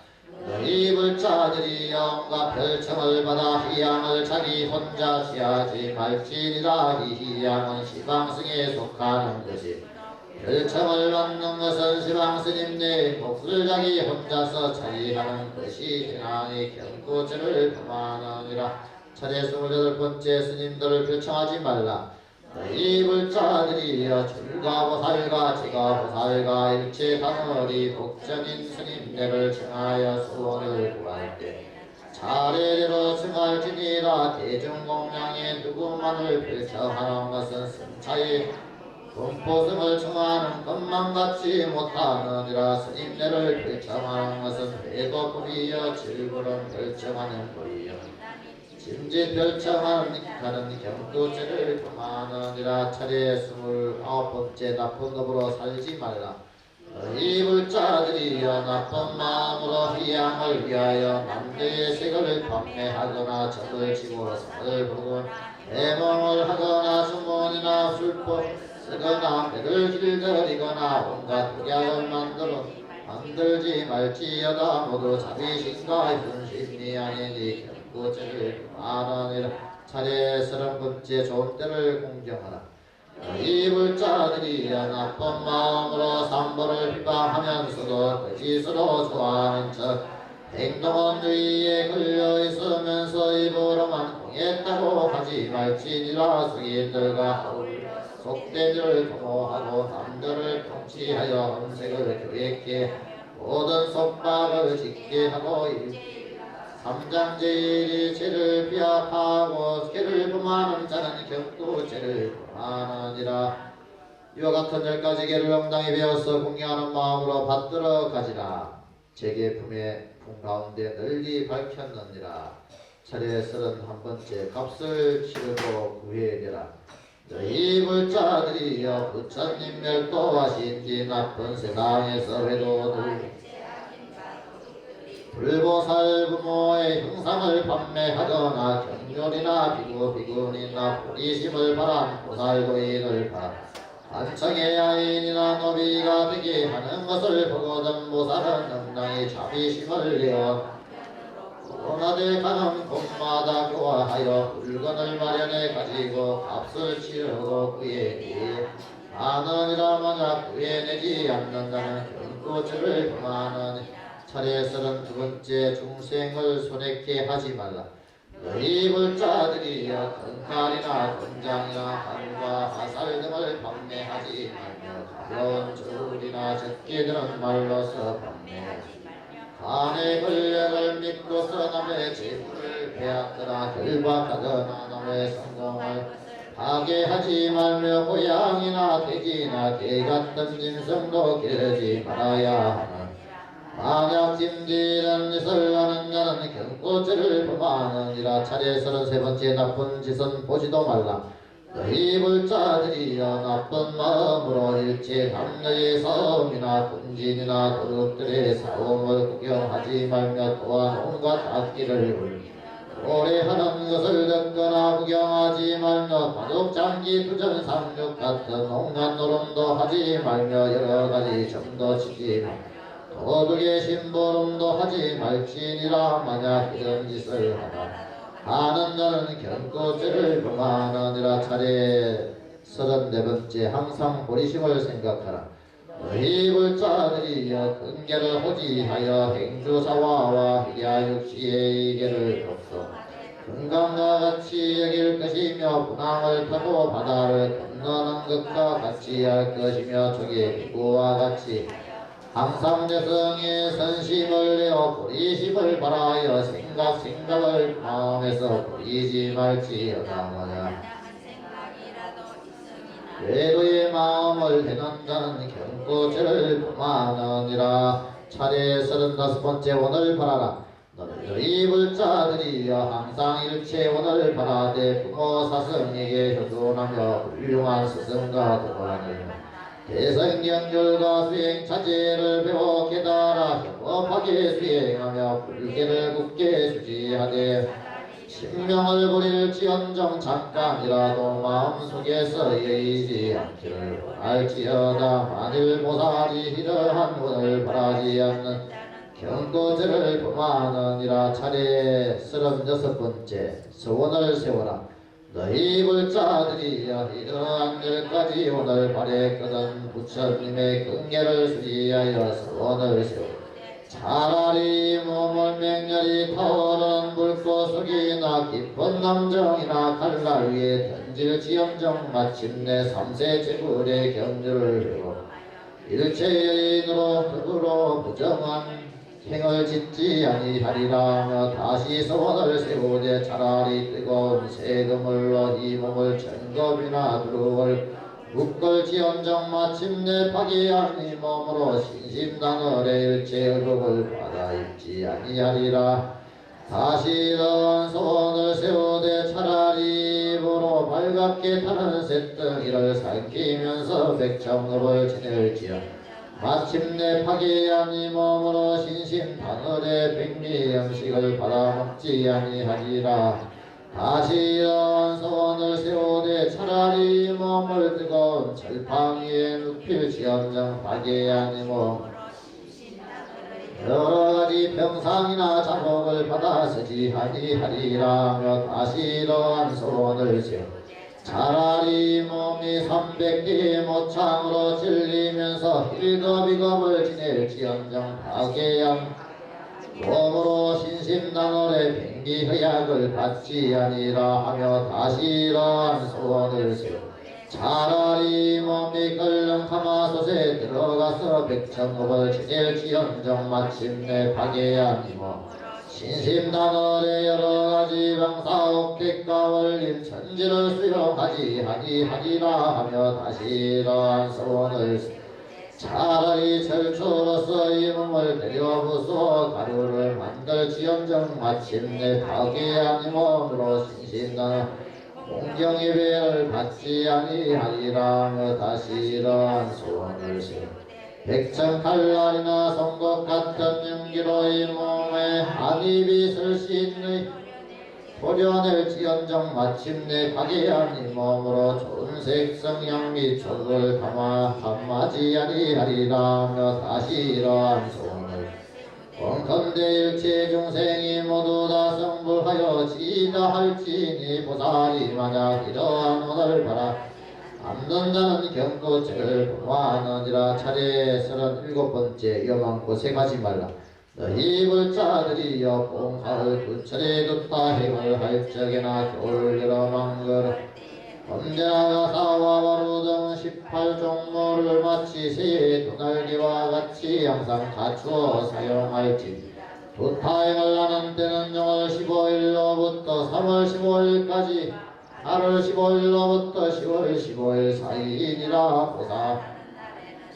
A: 너희 불자들이 영과 별청을 받아 희양을 자기 혼자 취하지 말지니라. 이 희양은 시방승에 속하는 것이 별청을 받는 것은 시방스님 내 몫을 자기 혼자서 차리하는 것이 지나니 경고죄를 그만하니라. 차례 28번째 스님들을 별청하지 말라. 너희 불자들이여 출가보살과 지가보살과 일체 강월이 독전인 스님네를 청하여 소원을 구할 때 차례대로 청할지니라. 대중공양에 누구만을 별청하는 것은 승차에 공포승을 청하는 것만 같지 못하느니라. 스님네를 별청하는 것은 배도법이여 질구는 별청하는 법이여 심지 별청하는 기타는 경도죄를 그만하니라. 차례 29번째 나쁜 법으로 살지 말라. 너희 불자들이여 나쁜 마음으로 희양을 위하여 남대의 색을 판매하거나 적을 치고 살을 보고 해몽을 하거나 주문이나 술법 쓰거나 배를 길들이거나 온갖 독약을 만들지 말지어다. 모두 자비심과 현심이 아니니 경고죄를 그만하니라. 차례 30번째 좋은 때를 공경하라. 너희 불자들이여 나쁜 마음으로 삼보를 비방하면서도 거짓으로 좋아하는 척 행동은 유의에 걸려 있으면서 입으로만 공했다고 하지 말지니라. 승인들과 속된 일을 도모하고 남들을 통치하여 음색을 교획해 모든 속박을 짓게 하고 삼장제일이 죄를 비합하고 죄를 범하는 자는 경고죄를 범하느니라. 이와 같은 10가지 계를 응당히 배워서 공경하는 마음으로 받들어 가지라. 제게 품에 품 가운데 널리 밝혔느니라. 차례 31번째 값을 치르고 구해내라. 너희 불자들이여 부처님 멸도하신 뒤 나쁜 세상에서 회도들 불보살 부모의 형상을 판매하거나 경륜이나 비구비군이나 보리심을 바란 보살도인을 반청의 야인이나 노비가 되게 하는 것을 보거든 보살은 응당히 자비심을 내어 원하되 가는 곳마다 교화하여 물건을 마련해 가지고 값을 치르고 구해내 하느니라. 만약 구해내지 않는다는 경고죄를 범하는 차례 32번째 중생을 손해케 하지 말라. 너희 불자들이여 금칼이나 금장이나 한과 화살 등을 판매하지 말며 가벼운 줄이나 적게 드는 말로서 판매하지 간의 권력을 믿고서 남의 재물을 빼앗거나 결박하거나 남의 성공을 파괴하지 말며 고양이나 돼지나 개 같은 짐승도 기르지 말아야 하나 만약 짐지는 짓을 하는 자는 경고죄를 범하느니라. 차례 33번째 나쁜 짓은 보지도 말라. 너희 불자들이여 나쁜 마음으로 일체 남녀의 섬이나 군진이나 도둑들의 싸움을 구경하지 말며 또한 온갖 악기를 노래하는 것을 듣거나 구경하지 말며 바둑 장기 투전 상륙 같은 온갖 노름도 하지 말며 여러 가지 점도 치지 말며 도둑의 심부름도 하지 말지니라. 만약 이런 짓을 하는 자는 경고죄를 범하느니라. 차례 34번째 항상 보리심을 생각하라. 너희 불자들이여 근계를 호지하여 행주사화와 희야육시의 이계를 없어 금강과 같이 여길 것이며 분항을 타고 바다를 건너는 것과 같이 할 것이며 저기 비구와 같이 항상 여성의 선심을 내어 보리심을 바라여 생각을 마음에서 보이지 말지어다. 마냐 외도의 마음을 대는 자는 경고죄를 범하느니라. 차례 35번째 오늘 바라라. 너희 불자들이여 항상 일체 오늘 바라되 부모 사성에게 효도하며 훌륭한 스승과 도하느니라. 대성경률과 수행차제를 배워 깨달아 협업하게 수행하며 불계를 굳게 수지하되 신명을 부릴지언정 잠깐이라도 마음속에서 여의지 않기를 원할지어다. 만일 보살이 이러한 오늘 바라지 않는 경고죄를 범하느니라. 차례 36번째 서원을 세워라. 너희 불자들이여 이러한 일까지 오늘 바랬거든 부처님의 긍휼을 수리하여 서원을 세워 차라리 몸을 맹렬히 타오른 불꽃속이나 깊은 남정이나 칼날 위에 던질지언정 마침내 삼세 제불의 경주를 배워 일체 여인으로 더불어 부정한 행을 짓지 아니하리라 하며 다시 소원을 세우되 차라리 뜨거운 세금물로 이 몸을 천겁이나 두루걸 묶을지언정 마침내 파괴한 이 몸으로 신심단월의 일체 의복을 받아 입지 아니하리라. 다시 이러한 소원을 세우되 차라리 입으로 발갛게 타는 쇳덩이를 삼키면서 백청업을 지낼지언 마침내 파괴한 이 몸으로 신심단월의 백미 음식을 받아먹지 아니하리라. 다시 이러한 소원을 세우되 차라리 이 몸을 뜨거운 철판 위에 눕힐지언정 파괴한 이 몸 여러가지 병상이나 자복을 받아 쓰지 아니하리라 하며 다시 이러한 소원을 세우 차라리 몸이 300개의 모창으로 찔리면서 일겁이겁을 지낼지언정 파괴한 몸으로 신심단월의 백미허약을 받지 아니라 하며 다시 이러한 소원을 세우 차라리 몸이 끓는 가마솥에 들어가서 백청업을 지낼지언정 마침내 파괴한 이몸 신심단월의 여러가지 방사옥택과 원림 천지를 수용하지 아니하리라 하며 다시 이러한 소원을 차라리 철초로서 이 몸을 데려 부수어 가루를 만들지언정 마침내 파괴한 이 몸으로 신심단월 공경의 배를 받지 아니하리라 하며 다시 이러한 소원을 세우 백천칼날이나 송곳 같은 윤기로 이 몸에 한입이 쓸 수 있는 도려낼지언정 마침내 파괴한 이 몸으로 좋은 색성향 및 촉을 감하지 아니하리라 하며 다시 이러한 소원을 원컨대 일체 중생이 모두 다 성불하여 지다 할지니 보살이 만약 이러한 오늘 바라 않는 자는 경고죄를 범하느니라. 차례 37번째 위험한 곳에 가지 말라. 너희 불자들이여 봄, 가을 두 차례 두타 행을 할 적에나 겨울 여름 한걸 언제나 가사와 바로 등 18종목을 마치 새의 두 날개와 같이 항상 갖추어 사용할지 두타행을 하는 때는 6월 15일로부터 3월 15일까지 8월 15일로부터 10월 15일 사이이니라. 보사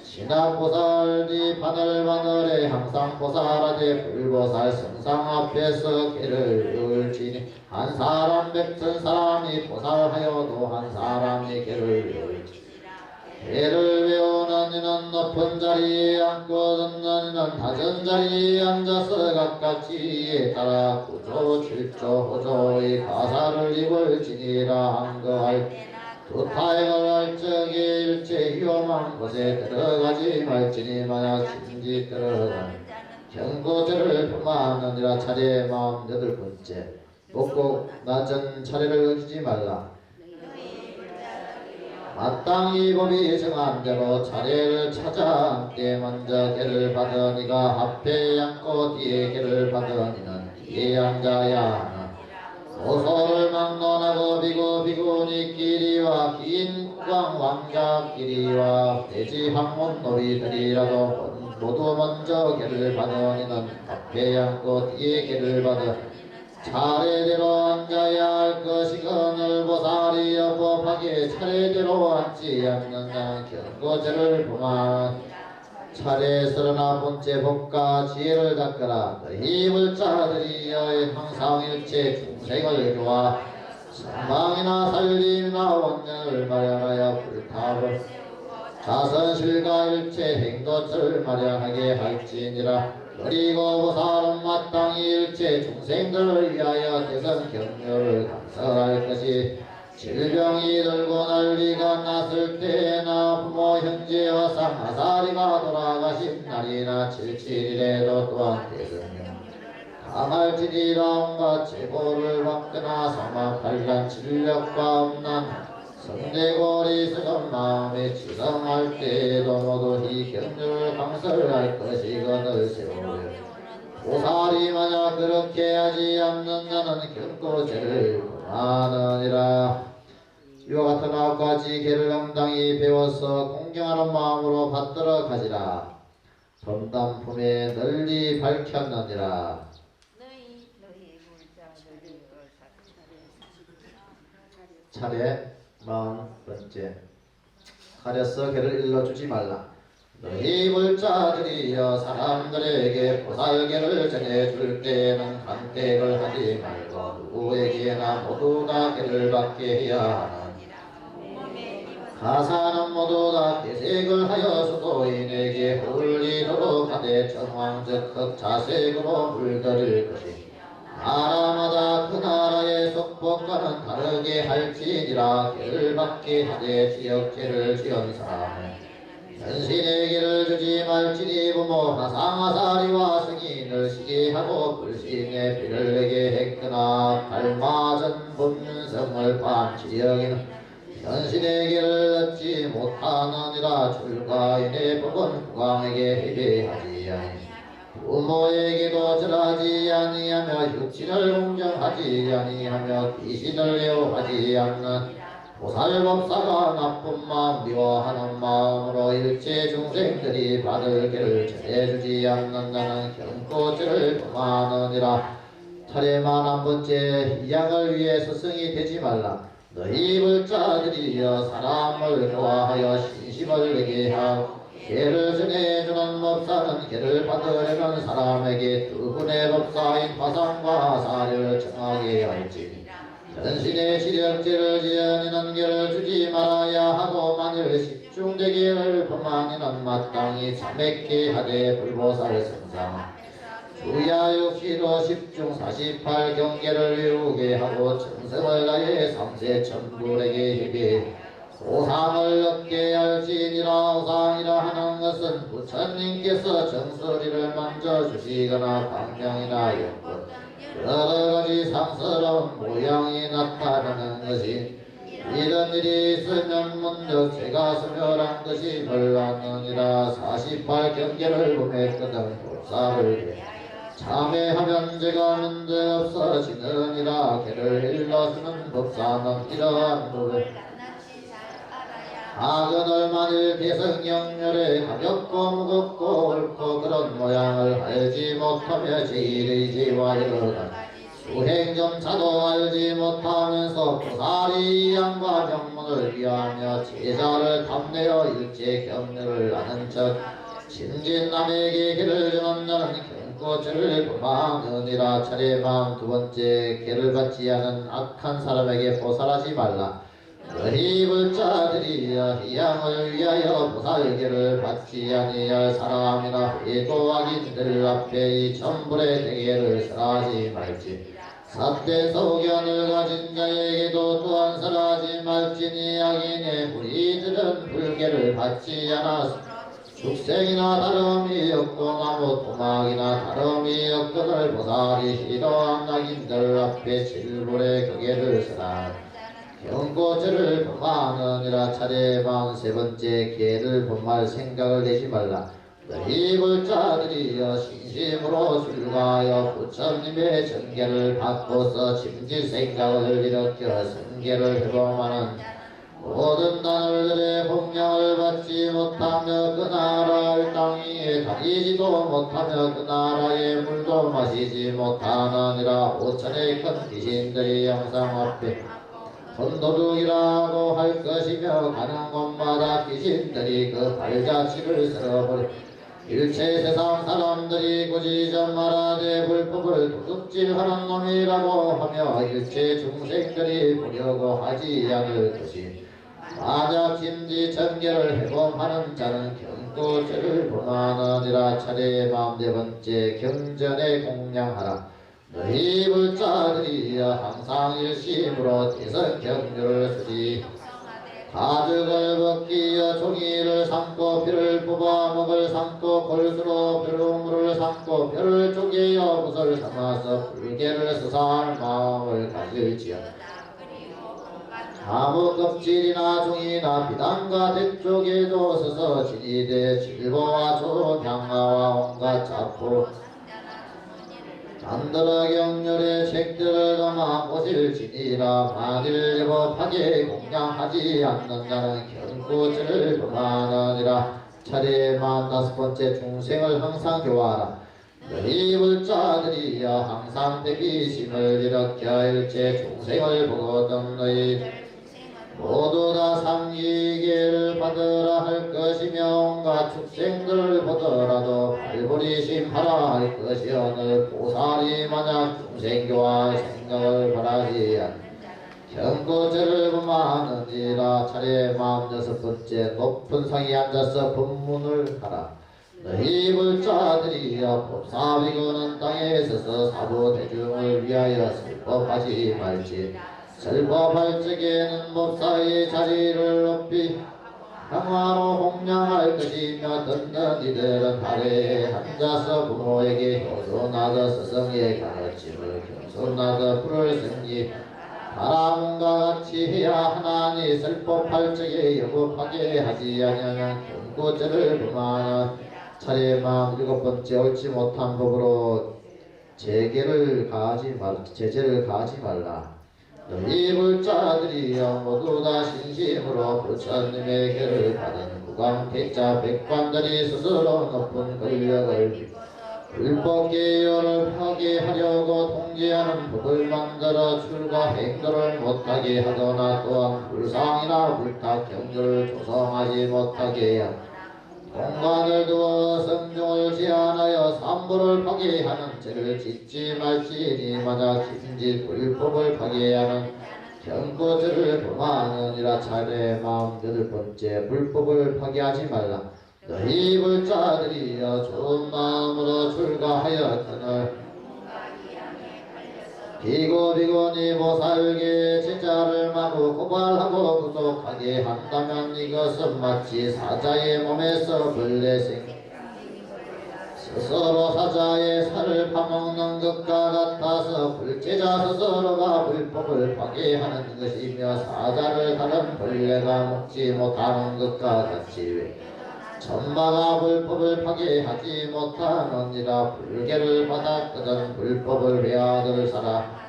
A: 신앙보살 뒤 바늘바늘에 항상 보살하되 불보살 성상 앞에서 개를 열지니 한 사람 백천 사람이 보살하여도 한 사람이 개를 열지 개를 외우는 이는 높은 자리에 앉고 듣는 이는 낮은 자리에 앉아서 각각 지위에 따라 구조 칠조 호조의 가사를 입을지니라. 한거할 두타행을 할 적에 일체 위험한 곳에 들어가지 말지니 만약 진지 들어가면 경고죄를 범하느니라. 차례 48번째 꼭꼭 낮은 차례를 어기지 말라. 마땅히 법이 정한 대로 차례를 찾아 함께 먼저 개를 받은 이가 앞에 앉고 뒤에 개를 받은 이는 뒤에 앉아야 하나. 소소를 막론하고 비구니끼리와 긴 국왕 왕자끼리와 돼지 황혼 놀이들이라도 모두 먼저 개를 받은 이는 앞에 앉고 뒤에 개를 받은 차례대로 앉아야 할 것이거늘 보살이 여법하게 차례대로 앉지 않는 자는 경고죄를 범한. 차례 39번째 법과 지혜를 닦으라. 너희 불자들이여 항상 일체 중생을 교화 선망이나 살림이나 원년을 마련하여 불탑을 자선실과 일체 행도처를 마련하게 할지니라. 그리고 보살은 마땅히 일체 중생들을 위하여 대선 격려를 감사할 것이 질병이 들고 난리가 났을 때나 부모 형제와 상하사리가 돌아가신 날이나 77일에도 또한 대성령 강할지니라. 온갖 제보를 받거나 사막한란 진력과 없난 성대고리 썩은 마음에 지성할 때에도 모두 이 격려를 강설할 것이거늘 세우려. 보살이 만약 그렇게 하지 않는 자는 경고죄를 범하느니라. 이와 같은 아홉 가지 계를 당당히 배워서 공경하는 마음으로 받들어 가지라. 전담품에 널리 밝혔느니라. 차례 40번째 가려서 개를 일러주지 말라. 너희 불자들이여 사람들에게 보살개를 전해줄 때에는 간택을 하지 말고 누구에게나 모두 다 개를 받게 해야 하나. 가사는 모두 다 대색을 하여 수도인에게 홀리도록 하되 정황적 흑자색으로 물들일 것이 나라마다 그 나라의 속법과는 다르게 할지니라. 개를 받게 하되 지역죄를 지은 사람은 현신에게를 주지 말지니 부모 하상하사리와 승인을 시기하고 불신의 피를 내게 했거나 발마전 본성을 반지역에는 현신에게를 얻지 못하느니라. 출가인의 법은 국왕에게 해배하지 아니 부모에게도 절하지 아니하며 육신을 공정하지 아니하며 귀신을 애호하지 않는 보살법사가 나쁜 마음 미워하는 마음으로 일체 중생들이 받을 개를 전해주지 않는 자는 경고죄를 범하느니라. 차례 41번째 이양을 위해 스승이 되지 말라. 너희 불자들이여 사람을 교화하여 신심을 내게 하고 개를 전해주는 법사는 개를 받으려는 사람에게 두 분의 법사인 화상과 사를 정하게 할지니 전신의 시력죄를 지연이는 개를 주지 말아야 하고 만일 십중대계를 범하니는 마땅히 참했게 하되 불보살 성상 주야 육시도 10중 48경계를 외우게 하고 정성을 다해 삼세천불에게 협의 오상을 얻게 할지니라. 오상이라 하는 것은 부처님께서 정수리를 만져주시거나 광명이나 연꽃 여러가지 상스러운 모양이 나타나는 것이 이런 일이 있으면 문득 제가 소멸한 것이 몰랐느니라. 48경계를 범했거든 법사를 참회하면 죄가 문제 없어지느니라. 개를 일러주는 법사는 이러한 법을 악은을 만일 대성경렬에 가볍고 무겁고 옳고 그런 모양을 알지 못하며 제일의 죄와 이르다. 수행점차도 알지 못하면서 보살이 양과 명문을 위하며 제자를 탐내어 일제 경륜을 아는 척 신진남에게 길을 주는 자는 경고죄를 범하느니라. 차례만 두 번째, 개를 받지 않은 악한 사람에게 보살하지 말라. 너희 불자들이여 희양을 위하여 보살계를 받지 아니할 사람이나 회도 악인들 앞에 이 천불의 대계를 설하지 말지. 삿된 소견을 가진 자에게도 또한 설하지 말지니 악인의 무리들은 불계를 받지 않아서 축생이나 다름이 없고 나무 토막이나 다름이 없거늘 보살이 이러한 악인들 앞에 칠불의 격계를 설하 경고죄를 범하느니라. 차례만 세 번째, 개를 범할 생각을 내지 말라. 너희 불자들이여 신심으로 출가하여 부처님의 전계를 받고서 짐질 생각을 일으켜 성계를 회범하는 모든 나늘들의 공양을 받지 못하며 그 나라의 땅 위에 다니지도 못하며 그 나라의 물도 마시지 못하느니라. 5천의 큰 귀신들이 영상 앞에 돈도둑이라고 할 것이며 가는 곳마다 귀신들이 그 발자취를 쓸어버려 일체 세상 사람들이 굳이 좀 말하되 불법을 도둑질하는 놈이라고 하며 일체 중생들이 보려고 하지 않을 것이 만약 짐지 전계를 회범하는 자는 경고죄를 범하느니라. 차례 네 번째, 경전에 공양하라. 너희 불자들이여 항상 일심으로 대선경륜을 쓰지 가죽을 벗기어 종이를 삼고 뼈를 뽑아 먹을 삼고 골수로 벼룩물을 삼고 뼈를 쪼개어 붓을 삼아서 불계를 수사할 마음을 가질지어다. 나무 껍질이나 종이나 비단과 대쪽에도 서서 진이되 질보와 좋은 향화와 온갖 잡포 만들어 경륜의 책들을 담아 보실지니라. 만일 제법하게 공양하지 않는 자는 경고죄를 범하느니라. 차례만 다섯 번째, 중생을 항상 교화하라. 너희 불자들이여 항상 대비심을 일으켜 일체 중생을 보거든 너희 모두 다 상기계를 받으라 할 것이며 온갖 축생들을 보더라도 발부리심하라 할 것이오늘 보살이 만약 중생교화 생각을 바라지 않는 경고죄를 범하느니라. 차례 여섯 번째, 높은 상에 앉아서 법문을 하라. 너희 불자들이여 법사비고는 땅에 서서 사부대중을 위하여 설법하지 말지. 설법할 적에는 법사의 자리를 높이 평화로弘扬할 것이며 듣는 이들은 아래에 앉아서 부모에게 효존하여 스승의 가르침을 겸손하여 불을 승지 바람과 같이 해야 하나니 설법할 적에 여법하게 하지 아니하면 경고죄를 범하는 차례만 일곱 번째, 옳지 못한 법으로 제재를 가하지 말라. 너희 불자들이여 모두 다 신심으로 부처님의 계를 받은 구강태자 백관들이 스스로 높은 권력을 불법계율을 파괴하려고 통제하는 법을 만들어 출가 행도를 못하게 하거나 또한 불상이나 불탁 경주를 조성하지 못하게 하고 공간을 두어 성중을 제한하여 삼보를 파괴하는 죄를 짓지 말지니 만약 심지 불법을 파괴하는 경고죄를 범하느니라. 차례 여덟 번째, 불법을 파괴하지 말라. 너희 불자들이여 좋은 마음으로 출가하였거늘 비고비고니 보살계 제자를 마구 고발하고 구속하게 한다면 이것은 마치 사자의 몸에서 벌레생 스스로 사자의 살을 파먹는 것과 같아서 불제자 스스로가 불법을 파괴하는 것이며 사자를 다른 벌레가 먹지 못하는 것과 같이 천마가 불법을 파괴하지 못하느니라. 불계를 받았거든 불법을 외아들 살아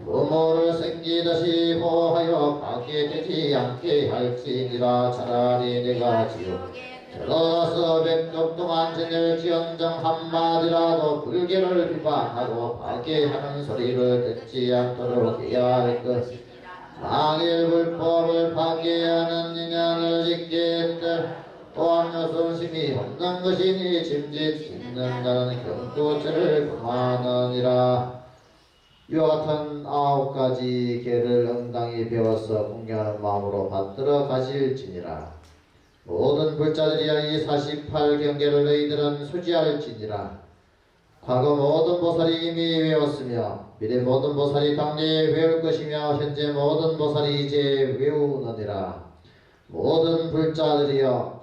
A: 부모를 생기듯이 보하여 파괴되지 않게 할지니라. 차라리 내가 지옥 들어가서 100급 동안 지낼지언정 한마디라도 불계를 비방하고 파괴하는 소리를 듣지 않도록 해야 할 것. 만일 불법을 파괴하는 인연을 짓게 했들 또한 여순심이 없는 것이니 짐짓 있는 자는 경고죄를 범하느니라. 이와 같은 9가지 계를 응당히 배워서 공경하는 마음으로 받들어 가실지니라. 모든 불자들이여 이 48경계를 너희들은 수지할지니라. 과거 모든 보살이 이미 외웠으며 미래 모든 보살이 당대에 외울 것이며 현재 모든 보살이 이제 외우느니라. 모든 불자들이여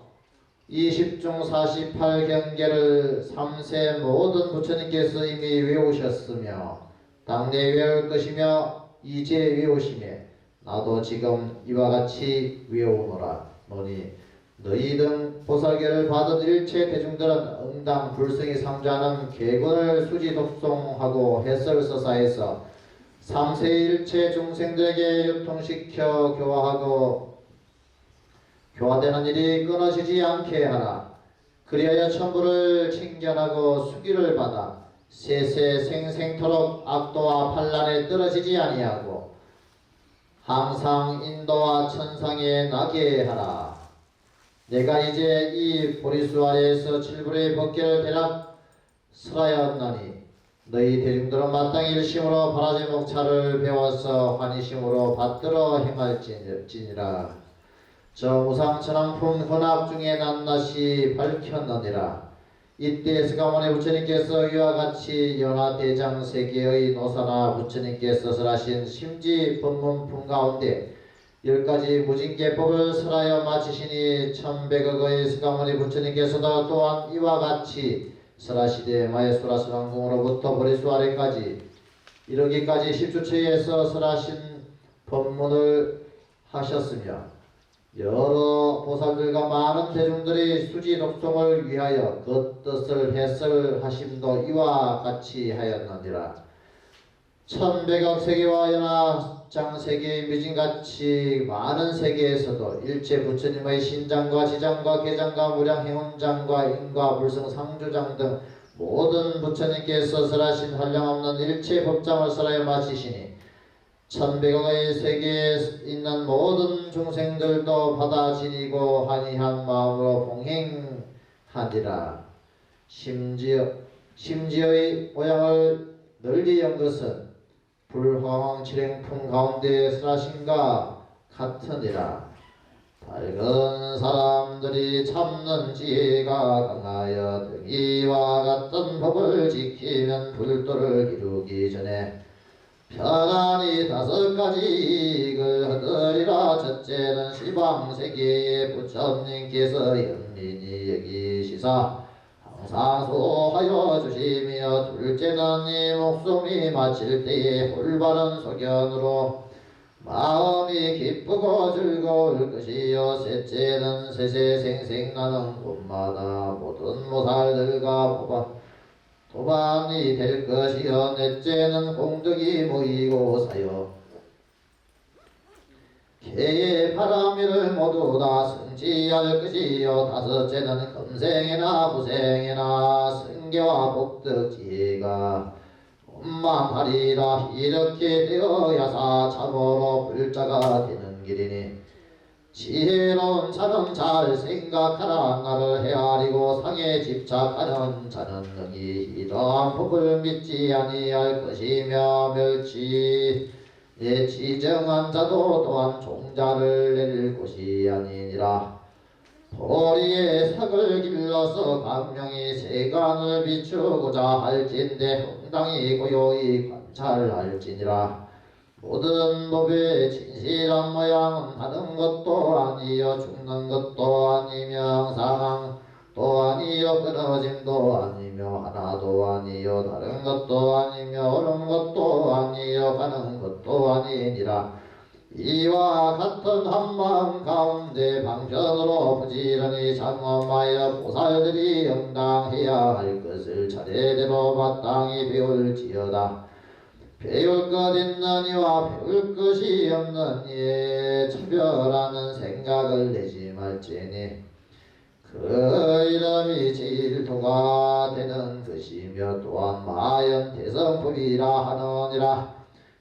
A: 이 10중 48경계를 3세 모든 부처님께서 이미 외우셨으며 당대 외울 것이며 이제 외우시매 나도 지금 이와 같이 외우노라. 노니 너희 등 보살계를 받은 일체 대중들은 응당 불성이 상주하는 계군을 수지 독송하고 해설서사에서 3세 일체 중생들에게 유통시켜 교화하고 교화되는 일이 끊어지지 않게 하라. 그리하여 천부를 칭견하고 수기를 받아 세세 생생토록 악도와 반란에 떨어지지 아니하고 항상 인도와 천상에 나게 하라. 내가 이제 이 보리수 아래에서 칠불의 법계를 대략 설하였나니 너희 대중들은 마땅히 일심으로 바라지 목차를 배워서 환희심으로 받들어 행할지니라. 저 우상천왕품 혼합 중에 낱낱이 밝혔느니라. 이때 스가모니 부처님께서 이와 같이 연화대장 세계의 노사나 부처님께서 설하신 심지 법문품 가운데 10가지 무진계법을 설하여 마치시니 1100억의 스가모니 부처님께서도 또한 이와 같이 설하시되 마해수라스왕궁으로부터 보리수 아래까지 이르기까지 10주처에서 설하신 법문을 하셨으며 여러 보살들과 많은 대중들이 수지 독송을 위하여 그 뜻을 해설하심도 이와 같이 하였느니라. 1100억 세계와 연합장 세계의 미진같이 많은 세계에서도 일체 부처님의 신장과 지장과 계장과 무량 행운장과 인과 불성 상주장 등 모든 부처님께서 설하신 한량없는 일체 법장을 설하여 마치시니 1100억의 세계에 있는 모든 중생들도 받아 지니고 환희한 마음으로 봉행하니라. 심지어의 모양을 널리 연 것은 불황 칠행품 가운데 설하신가 같으니라. 밝은 사람들이 참는 지혜가 강하여 등이와 같은 법을 지키면 불도를 이루기 전에 편안히 5가지 이익을 얻으리라. 첫째는 시방세계의 부처님께서 연민히 여기시사 항상 소하여 주시며, 둘째는 이 목숨이 마칠 때에 올바른 소견으로 마음이 기쁘고 즐거울 것이요, 셋째는 세세생생 나는 곳마다 모든 모살들과 도반이 될 것이요, 넷째는 공덕이 모이고 사여 개의 바람이를 모두 다 성취할 것이요, 다섯째는 금생이나 후생이나 성계와 복덕 지혜가 만하리라. 이렇게 되어야사 참으로 불자가 되는 길이니, 지혜로운 자는 잘 생각하라. 나를 헤아리고 상에 집착하는 자는 능히 이러한 법을 믿지 아니할 것이며, 멸치 내 지정한 자도 또한 종자를 내릴 곳이 아니니라. 보리의 색을 길러서 광명이 세간을 비추고자 할진대 흥당히 고요히 관찰할지니라. 모든 법의 진실한 모양은 하는 것도 아니요, 죽는 것도 아니며, 상황도 아니요, 끊어짐도 아니며, 하나도 아니요, 다른 것도 아니며, 옳은 것도 아니요, 가는 것도 아니니라. 이와 같은 한마음 가운데 방편으로 부지런히 장엄하여 보살들이 응당해야 할 것을 차례대로 마땅히 배울지어다. 배울 것 있느니와 배울 것이 없느니에 차별하는 생각을 내지 말지니 그 이름이 질토가 되는 것이며 또한 마연 대성불이라 하느니라.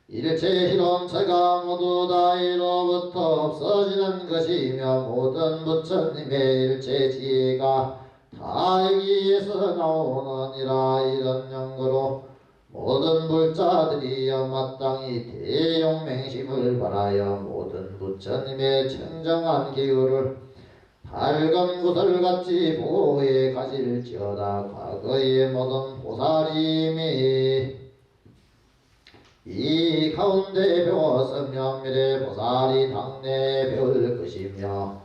A: 일체 희롱체가 모두 다 이로부터 없어지는 것이며 모든 부처님의 일체 지혜가 다 여기에서 나오느니라. 이런 연구로 모든 불자들이여 마땅히 대용맹심을 바라여 모든 부처님의 청정한 기후를 밝은 구슬같이 보호해 가질지어다. 과거의 모든 보살임이 이 가운데 배웠으며 미래 보살이 당내 배울 것이며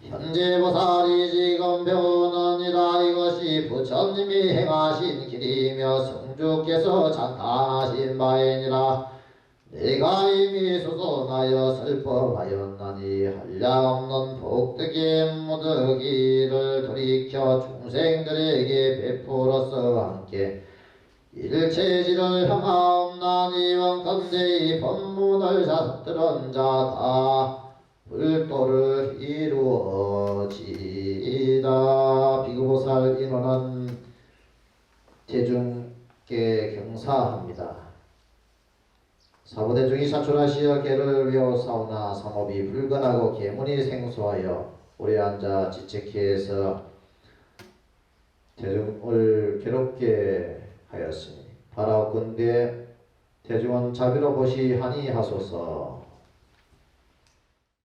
A: 현재 보살이 지금 배우느니라. 이것이 부처님이 행하신 길이며 성주께서 장탄하신 바이니라. 내가 이미 수송하여 설법하였나니 한량없는 복덕의 무덕이를 돌이켜 중생들에게 베풀어서 함께 일체지를 향하옵나니 원컨대 이 법문을 잡들은 자 다 불도를 이루어지이다. 비구보살 인원은 대중께 경사합니다. 사부대중이 사출하시어 계를 외워사오나 상업이 불건하고 계문이 생소하여 오래 앉아 지책해서 대중을 괴롭게 하였으니 바라옵건대 대중은 자비로 보시 하니 하소서.